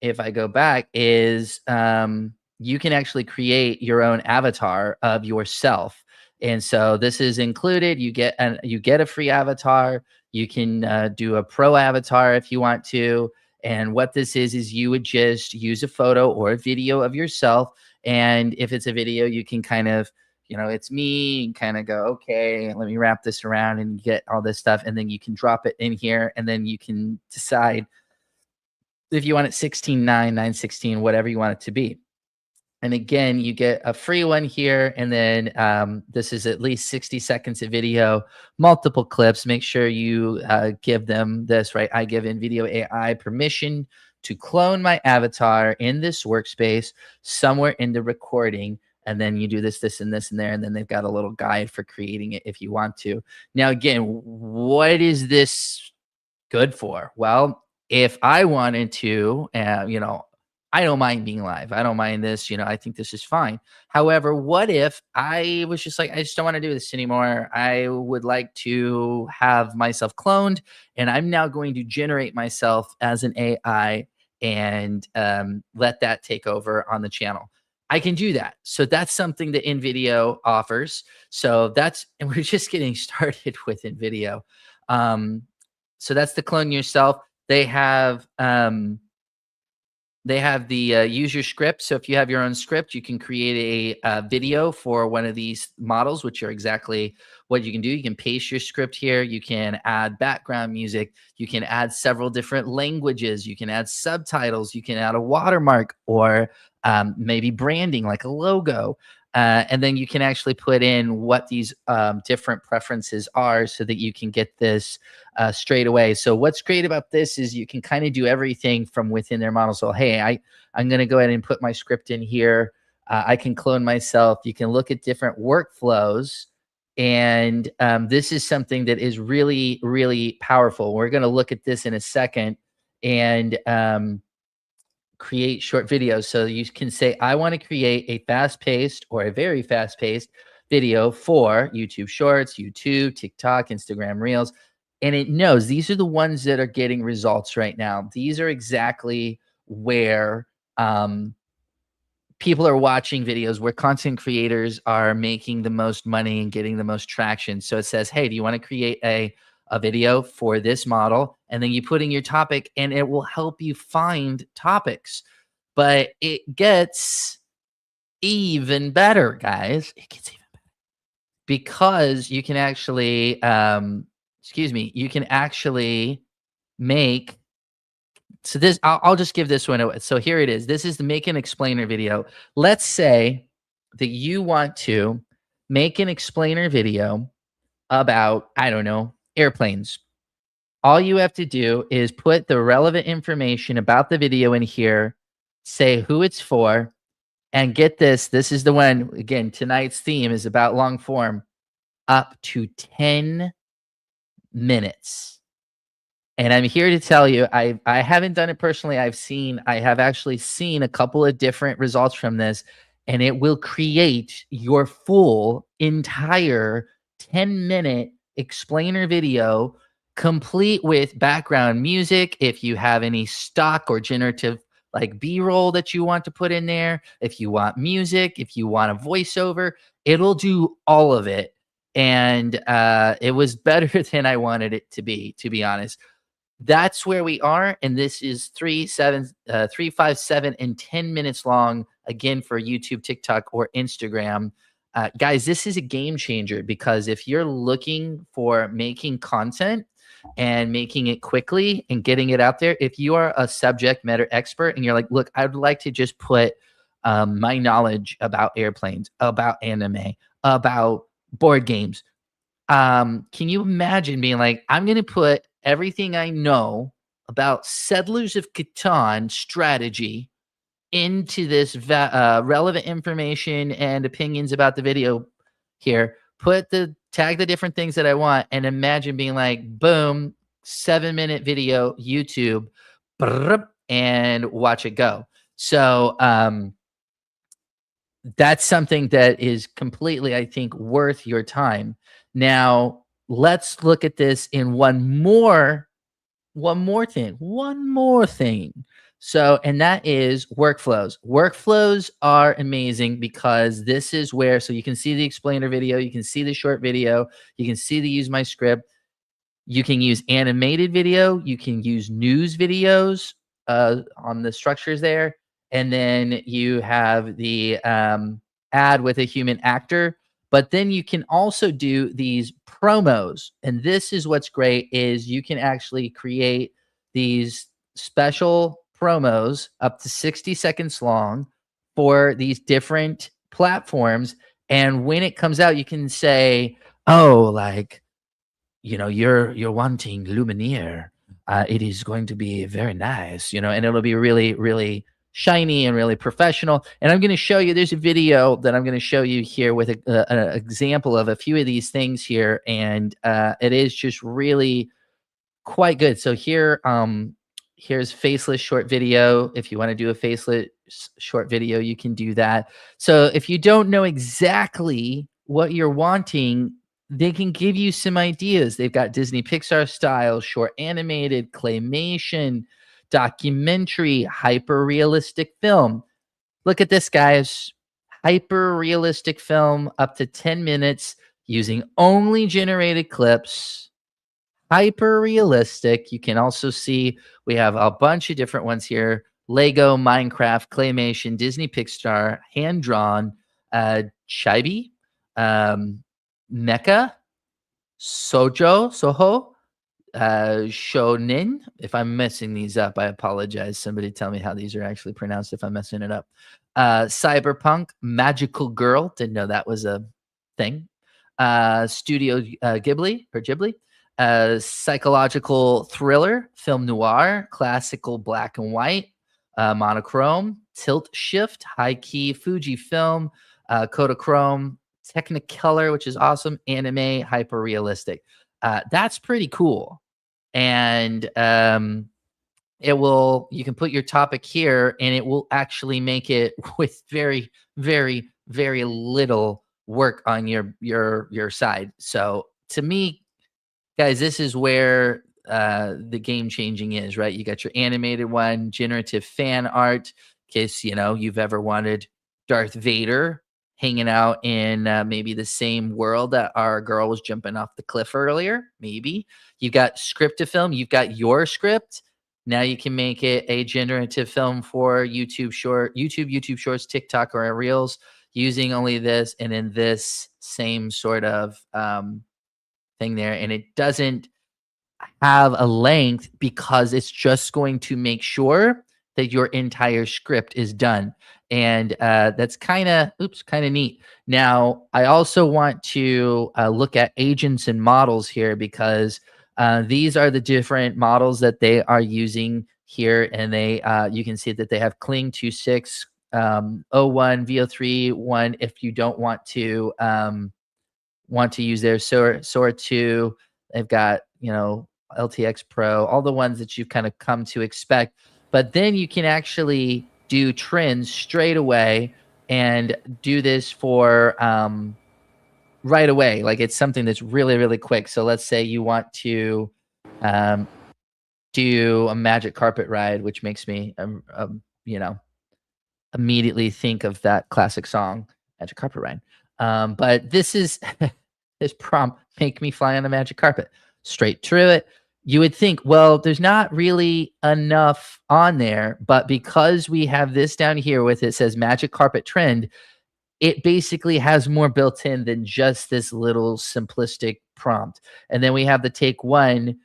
[SPEAKER 1] if I go back, is you can actually create your own avatar of yourself. And so this is included. You get a free avatar. You can do a pro avatar if you want to. And what this is you would just use a photo or a video of yourself. And if it's a video, you can kind of, it's me, and kind of go, okay, let me wrap this around and get all this stuff. And then you can drop it in here, and then you can decide if you want it 16:9, 9:16, whatever you want it to be. And again, you get a free one here. And then this is at least 60 seconds of video, multiple clips. Make sure you give them this, right? I give Invideo AI permission to clone my avatar in this workspace somewhere in the recording. And then you do this, this, and this, and there. And then they've got a little guide for creating it if you want to. Now, again, what is this good for? Well, if I wanted to, I don't mind being live. I don't mind this. I think this is fine. However, what if I was just like, I just don't want to do this anymore. I would like to have myself cloned, and I'm now going to generate myself as an AI and let that take over on the channel. I can do that. So that's something that Invideo offers. And we're just getting started with Invideo. So that's the clone yourself. They have the use your script. So if you have your own script, you can create a video for one of these models, which are exactly what you can do. You can paste your script here. You can add background music. You can add several different languages. You can add subtitles. You can add a watermark or maybe branding like a logo. And then you can actually put in what these different preferences are so that you can get this straight away. So what's great about this is you can kind of do everything from within their model. So, hey, I'm going to go ahead and put my script in here. I can clone myself. You can look at different workflows. And this is something that is really, really powerful. We're going to look at this in a second and create short videos. So you can say, I want to create a fast-paced or a very fast-paced video for YouTube Shorts, YouTube, TikTok, Instagram Reels. And it knows these are the ones that are getting results right now. These are exactly where people are watching videos, where content creators are making the most money and getting the most traction. So it says, hey, do you want to create a video for this model? And then you put in your topic and it will help you find topics. But it gets even better, guys. It gets even better because you can actually, you can actually make, so this, I'll just give this one away. So here it is. This is the make an explainer video. Let's say that you want to make an explainer video about, I don't know, airplanes. All you have to do is put the relevant information about the video in here, say who it's for, and get this. This is the one, again, tonight's theme is about long form, up to 10 minutes. And I'm here to tell you, I haven't done it personally. I have actually seen a couple of different results from this, and it will create your full entire 10-minute explainer video, complete with background music. If you have any stock or generative like B-roll that you want to put in there, if you want music, if you want a voiceover, it'll do all of it. And it was better than I wanted it to be honest. That's where we are. And this is 3, 7, 3, 5, 7, and 10 minutes long, again, for YouTube, TikTok, or Instagram. Guys, this is a game changer, because if you're looking for making content and making it quickly and getting it out there, if you are a subject matter expert and you're like, look, I'd like to just put my knowledge about airplanes, about anime, about board games. Can you imagine being like, I'm going to put everything I know about Settlers of Catan strategy into this relevant information and opinions about the video here, tag the different things that I want, and imagine being like, boom, 7-minute video, YouTube, and watch it go. So that's something that is completely, I think, worth your time. Now, let's look at this in one more thing. So, and that is workflows. Workflows are amazing because this is where, so you can see the explainer video, you can see the short video, you can see the use my script. You can use animated video. You can use news videos on the structures there. And then you have the ad with a human actor. But then you can also do these promos. And this is what's great is you can actually create these special promos up to 60 seconds long for these different platforms. And when it comes out, you can say, oh, like, you're wanting Lumiere. It is going to be very nice, and it'll be really, really shiny and really professional. And I'm going to show you, there's a video that I'm going to show you here with an example of a few of these things here. And it is just really quite good. So here, here's faceless short video. If you want to do a faceless short video, you can do that. So if you don't know exactly what you're wanting, they can give you some ideas. They've got Disney Pixar style, short animated, claymation, documentary, hyper realistic film. Look at this, guys. Hyper realistic film up to 10 minutes using only generated clips. Hyper realistic. You can also see we have a bunch of different ones here. Lego, Minecraft, claymation, Disney Pixar, hand drawn, chibi, Mecha, Soho, Shonen. If I'm messing these up, I apologize. Somebody tell me how these are actually pronounced if I'm messing it up. Cyberpunk, Magical Girl. Didn't know that was a thing. Studio Ghibli. Psychological thriller, film noir, classical black and white, monochrome, tilt shift, high key, Fuji film, Kodachrome, Technicolor, which is awesome, anime, hyper realistic. That's pretty cool. And you can put your topic here and it will actually make it with very, very, very little work on your side. So to me, guys, this is where the game changing is, right? You got your animated one, generative fan art, in case you've ever wanted Darth Vader hanging out in maybe the same world that our girl was jumping off the cliff earlier. Maybe you've got script to film. You've got your script. Now you can make it a generative film for YouTube Shorts, TikTok, or Reels using only this and in this same sort of thing there. And it doesn't have a length because it's just going to make sure that your entire script is done. And that's kind of neat. Now, I also want to look at agents and models here because these are the different models that they are using here. And they you can see that they have Kling 2.6, 01, VO3 1 if you don't want to use their Sora 2. They've got, LTX Pro, all the ones that you've kind of come to expect. But then you can actually do trends straight away and do this for right away. Like it's something that's really, really quick. So let's say you want to do a magic carpet ride, which makes me, immediately think of that classic song, Magic Carpet Ride. But this is this prompt, make me fly on a magic carpet. Straight through it. You would think, well, there's not really enough on there, but because we have this down here with it says magic carpet trend, it basically has more built in than just this little simplistic prompt. And then we have the take one,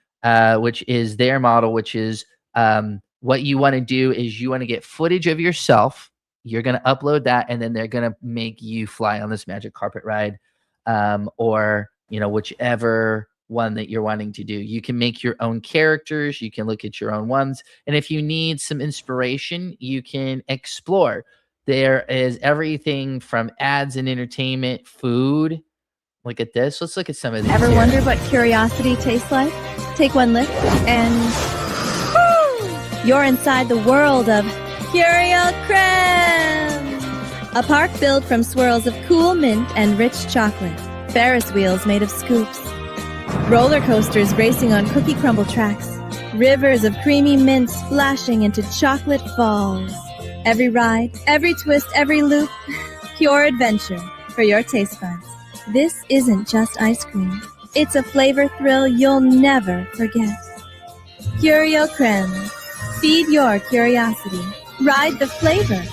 [SPEAKER 1] which is their model, which is what you want to do is you want to get footage of yourself. You're going to upload that, and then they're going to make you fly on this magic carpet ride, or whichever one that you're wanting to do. You can make your own characters. You can look at your own ones. And if you need some inspiration, you can explore. There is everything from ads and entertainment, food. Look at this. Let's look at some of these.
[SPEAKER 7] Ever wonder what curiosity tastes like? Take one lick and you're inside the world of Curio Creme. A park filled from swirls of cool mint and rich chocolate. Ferris wheels made of scoops. Roller coasters racing on cookie crumble tracks. Rivers of creamy mint splashing into chocolate falls. Every ride, every twist, every loop, pure adventure for your taste buds. This isn't just ice cream. It's a flavor thrill you'll never forget. Curio Creme. Feed your curiosity. Ride the flavor.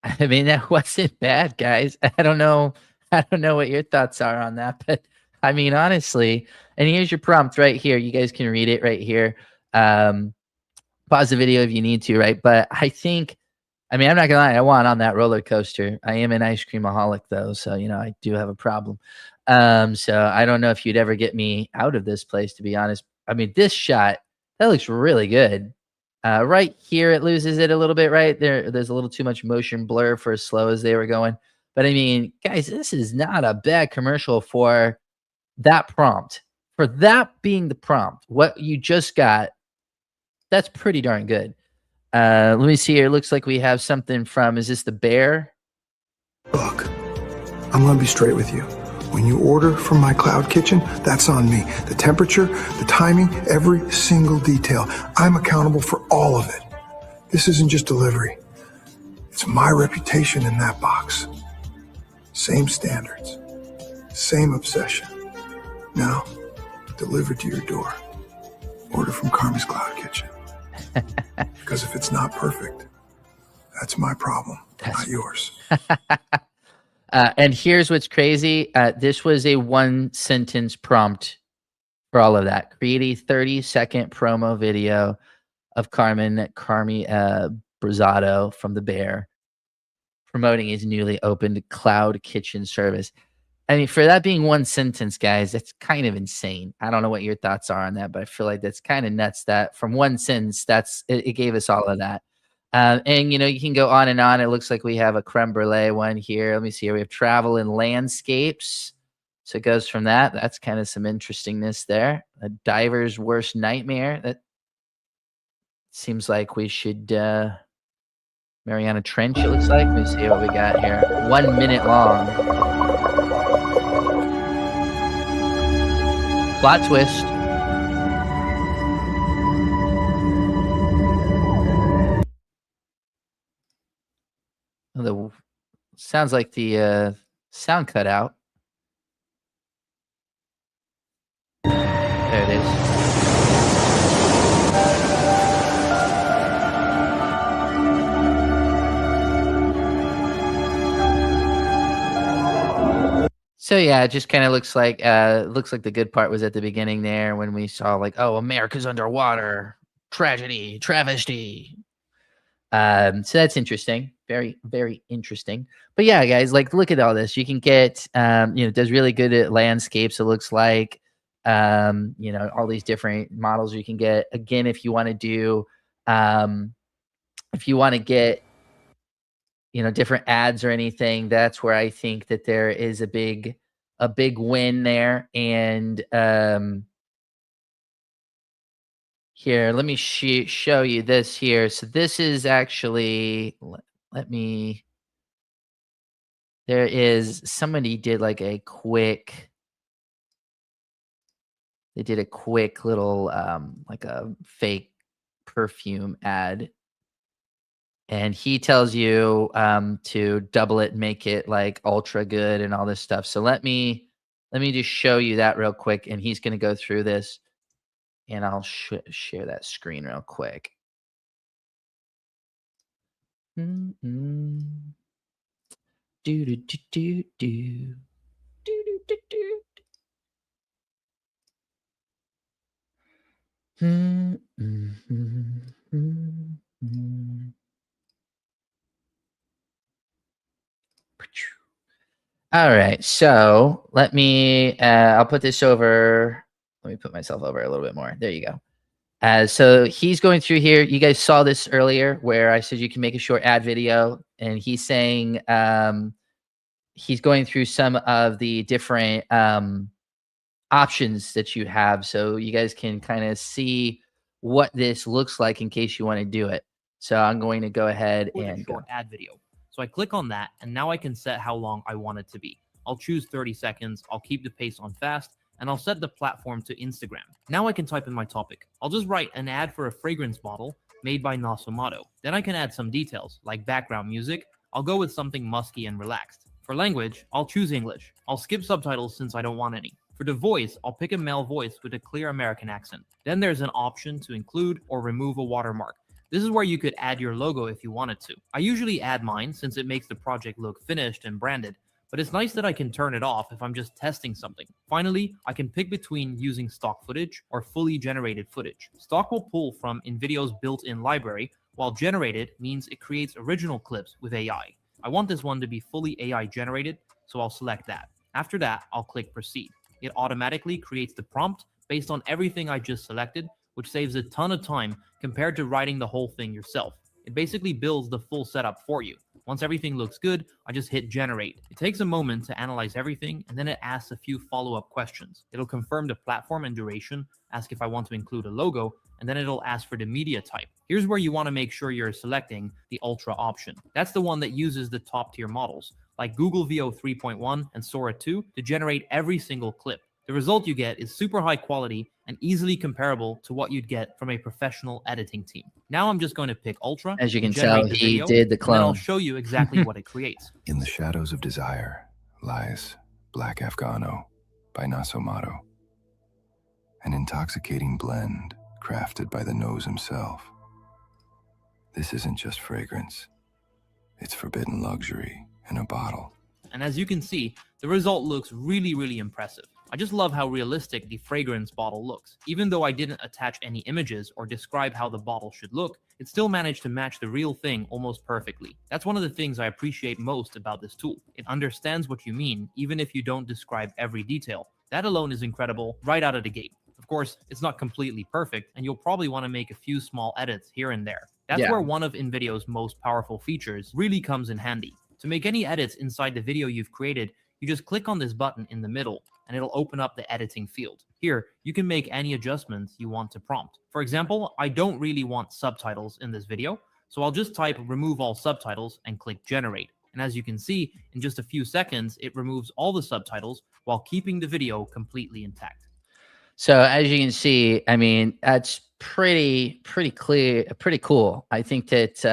[SPEAKER 1] I mean, that wasn't bad, guys. I don't know what your thoughts are on that, but I mean, honestly, and here's your prompt right here. You guys can read it right here. Pause the video if you need to, right? But I think, I mean, I'm not gonna lie, I want on that roller coaster. I am an ice creamaholic though, so you know, I do have a problem. So I don't know if you'd ever get me out of this place, to be honest. I mean, this shot, that looks really good. Right here, it loses it a little bit, right? There's a little too much motion blur for as slow as they were going. But I mean, guys, this is not a bad commercial for that prompt. For that being the prompt, what you just got, that's pretty darn good. Let me see here. It looks like we have something from, is this the bear?
[SPEAKER 8] Look, I'm gonna be straight with you. When you order from my cloud kitchen, that's on me. The temperature, the timing, every single detail. I'm accountable for all of it. This isn't just delivery. It's my reputation in that box. Same standards, same obsession. Now, delivered to your door. Order from Carmi's Cloud Kitchen. Because if it's not perfect, that's my problem, not yours.
[SPEAKER 1] And here's what's crazy. This was a 1-sentence prompt for all of that. Create a 30-second promo video of Carmi Brazato from The Bear promoting his newly opened cloud kitchen service. I mean, for that being 1 sentence, guys, that's kind of insane. I don't know what your thoughts are on that, but I feel like that's kind of nuts that from 1 sentence, it gave us all of that. And, you know, you can go on and on. It looks like we have a creme brulee one here. Let me see here. We have travel and landscapes. So it goes from that. That's kind of some interestingness there. A diver's worst nightmare. That seems like we should Mariana Trench, it looks like. Let me see what we got here. 1 minute long. Plot twist. The sounds like the sound cut out. There it is. So yeah, it just kind of looks like the good part was at the beginning there when we saw like, oh, America's underwater, tragedy, travesty. So that's interesting. Very, very interesting. But yeah, guys, like look at all this. You can get you know, it does really good at landscapes, it looks like. You know, all these different models you can get. Again, if you want to do if you want to get, you know, different ads or anything, that's where I think that there is a big win there. And here, let me show you this here. So this is actually, there is, somebody did like a quick, they did a quick little, like a fake perfume ad. And he tells you to double it, make it like ultra good and all this stuff. So let me just show you that real quick. And he's going to go through this. And I'll share that screen real quick. Do do do do do do do do. All right, so let me. I'll put this over. Let me put myself over a little bit more. There you go. So he's going through here. You guys saw this earlier where I said you can make a short ad video. And he's saying he's going through some of the different options that you have. So you guys can kind of see what this looks like in case you want to do it. So I'm going to go ahead and
[SPEAKER 9] short ad video. So I click on that, and now I can set how long I want it to be. I'll choose 30 seconds. I'll keep the pace on fast, and I'll set the platform to Instagram. Now I can type in my topic. I'll just write an ad for a fragrance bottle made by Nasomato. Then I can add some details, like background music. I'll go with something musky and relaxed. For language, I'll choose English. I'll skip subtitles since I don't want any. For the voice, I'll pick a male voice with a clear American accent. Then there's an option to include or remove a watermark. This is where you could add your logo if you wanted to. I usually add mine since it makes the project look finished and branded, but it's nice that I can turn it off if I'm just testing something. Finally, I can pick between using stock footage or fully generated footage. Stock will pull from Invideo's built-in library, while generated means it creates original clips with AI. I want this one to be fully AI generated, so I'll select that. After that, I'll click proceed. It automatically creates the prompt based on everything I just selected, which saves a ton of time compared to writing the whole thing yourself. It basically builds the full setup for you. Once everything looks good, I just hit generate. It takes a moment to analyze everything, and then it asks a few follow-up questions. It'll confirm the platform and duration, ask if I want to include a logo, and then it'll ask for the media type. Here's where you want to make sure you're selecting the Ultra option. That's the one that uses the top tier models, like Google VO 3.1 and Sora 2, to generate every single clip. The result you get is super high quality and easily comparable to what you'd get from a professional editing team. Now I'm just going to pick Ultra.
[SPEAKER 1] As you can tell, he did the
[SPEAKER 9] and then I'll
[SPEAKER 1] clone.
[SPEAKER 9] show you exactly what it creates.
[SPEAKER 8] In the shadows of desire lies Black Afghano by Nasomato, an intoxicating blend crafted by the nose himself. This isn't just fragrance, it's forbidden luxury in a bottle.
[SPEAKER 9] And as you can see, the result looks really, really impressive. I just love how realistic the fragrance bottle looks. Even though I didn't attach any images or describe how the bottle should look, it still managed to match the real thing almost perfectly. That's one of the things I appreciate most about this tool. It understands what you mean, even if you don't describe every detail. That alone is incredible right out of the gate. Of course, it's not completely perfect, and you'll probably want to make a few small edits here and there. That's where one of Invideo's most powerful features really comes in handy. To make any edits inside the video you've created, you just click on this button in the middle, and it'll open up the editing field. Here, you can make any adjustments you want to prompt. For example, I don't really want subtitles in this video, so I'll just type remove all subtitles and click generate. And as you can see, in just a few seconds, it removes all the subtitles while keeping the video completely intact.
[SPEAKER 1] So as you can see, I mean, that's pretty clear, pretty cool. I think that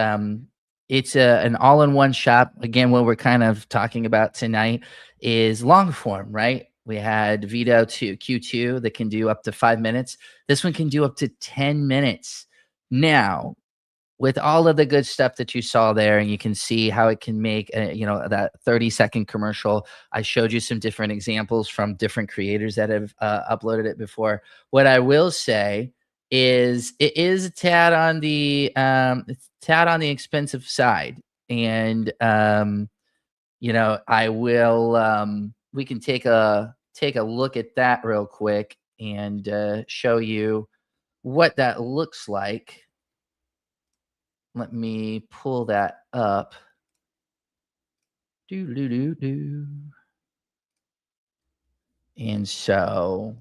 [SPEAKER 1] it's an all-in-one shop. Again, what we're kind of talking about tonight is long form, right? We had Vidu Q2 that can do up to 5 minutes. This one can do up to 10 minutes. Now, with all of the good stuff that you saw there, and you can see how it can make that 30-second commercial. I showed you some different examples from different creators that have uploaded it before. What I will say is it is a tad on the expensive side, and I will we can take a look at that real quick and show you what that looks like. Let me pull that up. And so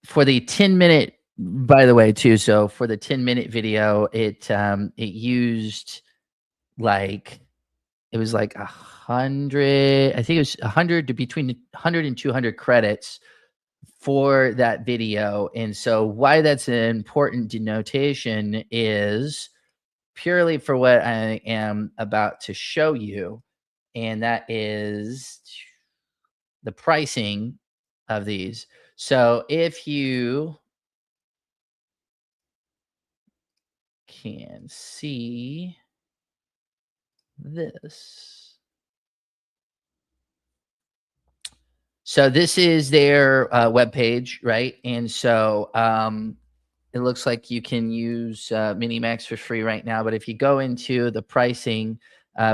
[SPEAKER 1] for the 10-minute, by the way, too, so for the 10-minute video, it used like, it was like 100, I think it was 100 to between 100 and 200 credits for that video. And so why that's an important denotation is purely for what I am about to show you, and that is the pricing of these. So if you can see this. So this is their webpage, right? And so it looks like you can use Minimax for free right now. But if you go into the pricing,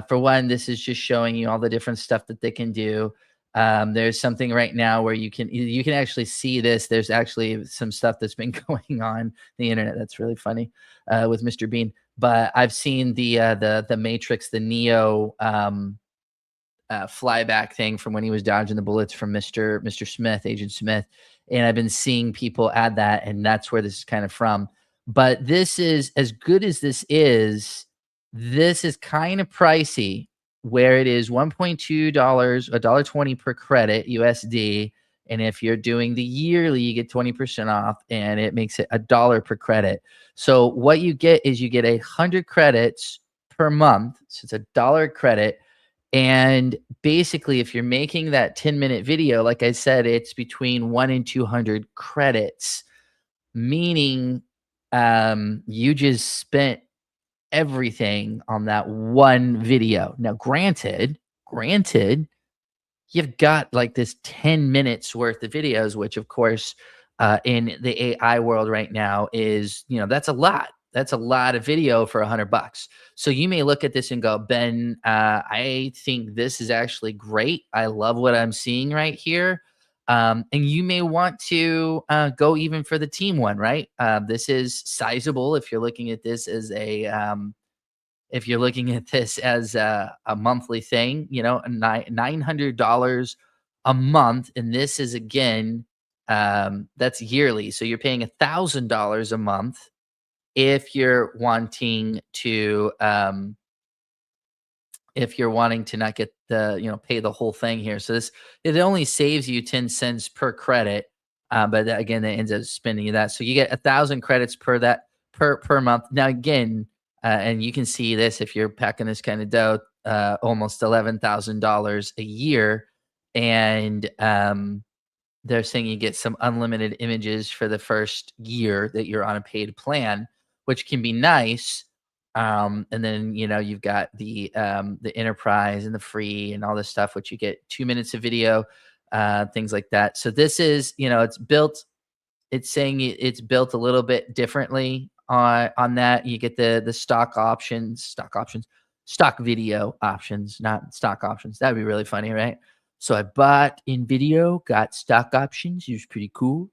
[SPEAKER 1] for one, this is just showing you all the different stuff that they can do. There's something right now where you can actually see this. There's actually some stuff that's been going on the internet that's really funny with Mr. Bean. But I've seen the Matrix, the Neo flyback thing from when he was dodging the bullets from Mr. Smith, Agent Smith. And I've been seeing people add that, and that's where this is kind of from. But this is, as good as this is kind of pricey, where it is $1.2, $1.20 per credit USD. And if you're doing the yearly, you get 20% off, and it makes it $1 per credit. So what you get is you get 100 credits per month. So it's $1 credit. And basically, if you're making that 10-minute video, like I said, it's between 1 and 200 credits, meaning you just spent everything on that one video. Now, granted, you've got like this 10 minutes worth of videos, which of course, in the AI world right now is, that's a lot. That's a lot of video for $100. So you may look at this and go, Ben, I think this is actually great. I love what I'm seeing right here. And you may want to go even for the team one, right? This is sizable if you're looking at this as a monthly thing, $900 a month. And this is, again, that's yearly. So you're paying $1,000 a month if you're wanting to not get pay the whole thing here. So it only saves you 10 cents per credit. But again, that ends up spending you that. So you get 1,000 credits per month. Now, again, and you can see this if you're packing this kind of dough, almost $11,000 a year. And they're saying you get some unlimited images for the first year that you're on a paid plan, which can be nice. And then, you've got the enterprise and the free and all this stuff, which you get 2 minutes of video, things like that. So this is, it's saying it's built a little bit differently on that. You get the stock video options, not stock options. That'd be really funny, right? So I bought Invideo, got stock options. It was pretty cool.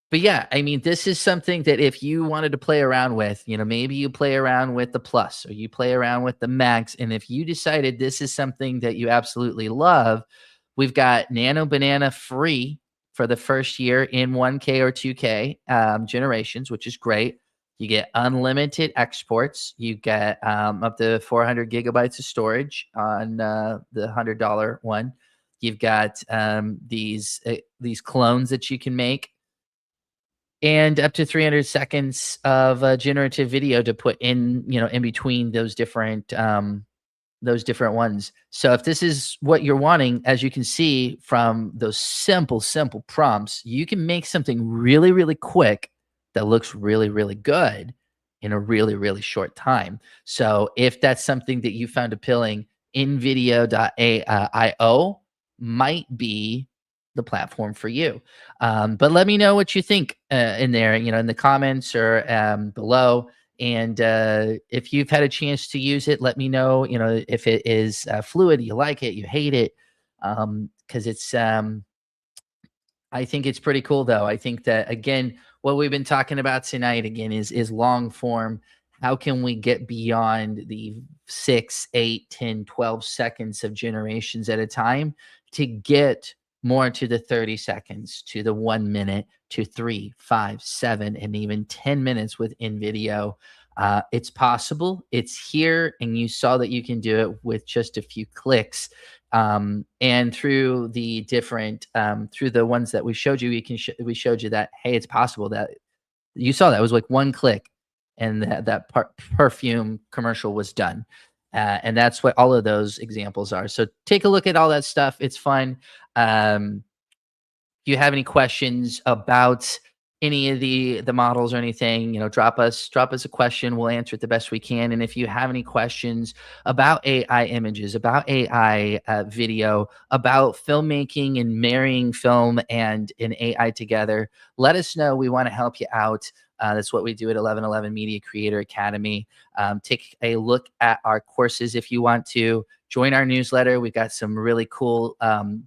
[SPEAKER 1] But yeah, I mean, this is something that if you wanted to play around with, maybe you play around with the Plus or you play around with the Max. And if you decided this is something that you absolutely love, we've got Nano Banana free for the first year in 1K or 2K generations, which is great. You get unlimited exports. You get up to 400 gigabytes of storage on the $100 one. You've got these clones that you can make, and up to 300 seconds of generative video to put in, in between those different ones. So if this is what you're wanting, as you can see from those simple prompts, you can make something really, really quick that looks really, really good in a really, really short time. So if that's something that you found appealing, Invideo.io might be the platform for you. But let me know what you think in there, in the comments or below. And if you've had a chance to use it, let me know, if it is fluid, you like it, you hate it. Because it's, I think it's pretty cool, though. I think that, again, what we've been talking about tonight, again, is long form. How can we get beyond the 6, 8, 10, 12 seconds of generations at a time to get more to the 30 seconds, to the 1 minute, to 3, 5, 7, and even 10 minutes with Invideo? It's possible. It's here, and you saw that you can do it with just a few clicks. And through the different, through the ones that we showed you, we showed you that, hey, it's possible. That you saw that it was like one click, and that perfume commercial was done. And that's what all of those examples are. So take a look at all that stuff. It's fun. If you have any questions about any of the models or anything, drop us a question. We'll answer it the best we can. And if you have any questions about AI images, about AI video, about filmmaking and marrying film and an AI together, let us know. We want to help you out. That's what we do at 1111 Media Creator Academy. Take a look at our courses if you want to. Join our newsletter. We've got some really cool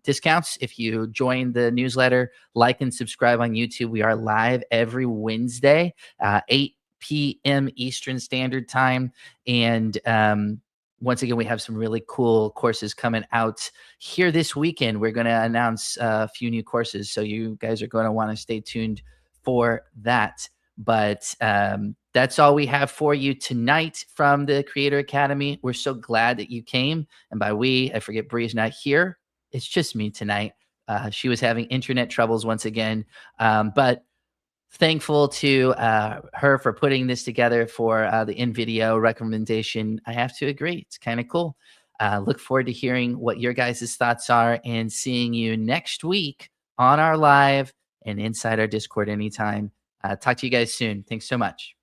[SPEAKER 1] discounts if you join the newsletter. Like and subscribe on YouTube. We are live every Wednesday, 8 p.m. Eastern Standard Time. And once again, we have some really cool courses coming out here this weekend. We're going to announce a few new courses, so you guys are going to want to stay tuned for that. But that's all we have for you tonight from the Creator Academy. We're so glad that you came. And by we, I forget Bree's not here. It's just me tonight. She was having internet troubles once again, but thankful to her for putting this together for the Invideo recommendation. I have to agree. It's kind of cool. Look forward to hearing what your guys' thoughts are and seeing you next week on our live and inside our Discord anytime. Talk to you guys soon. Thanks so much.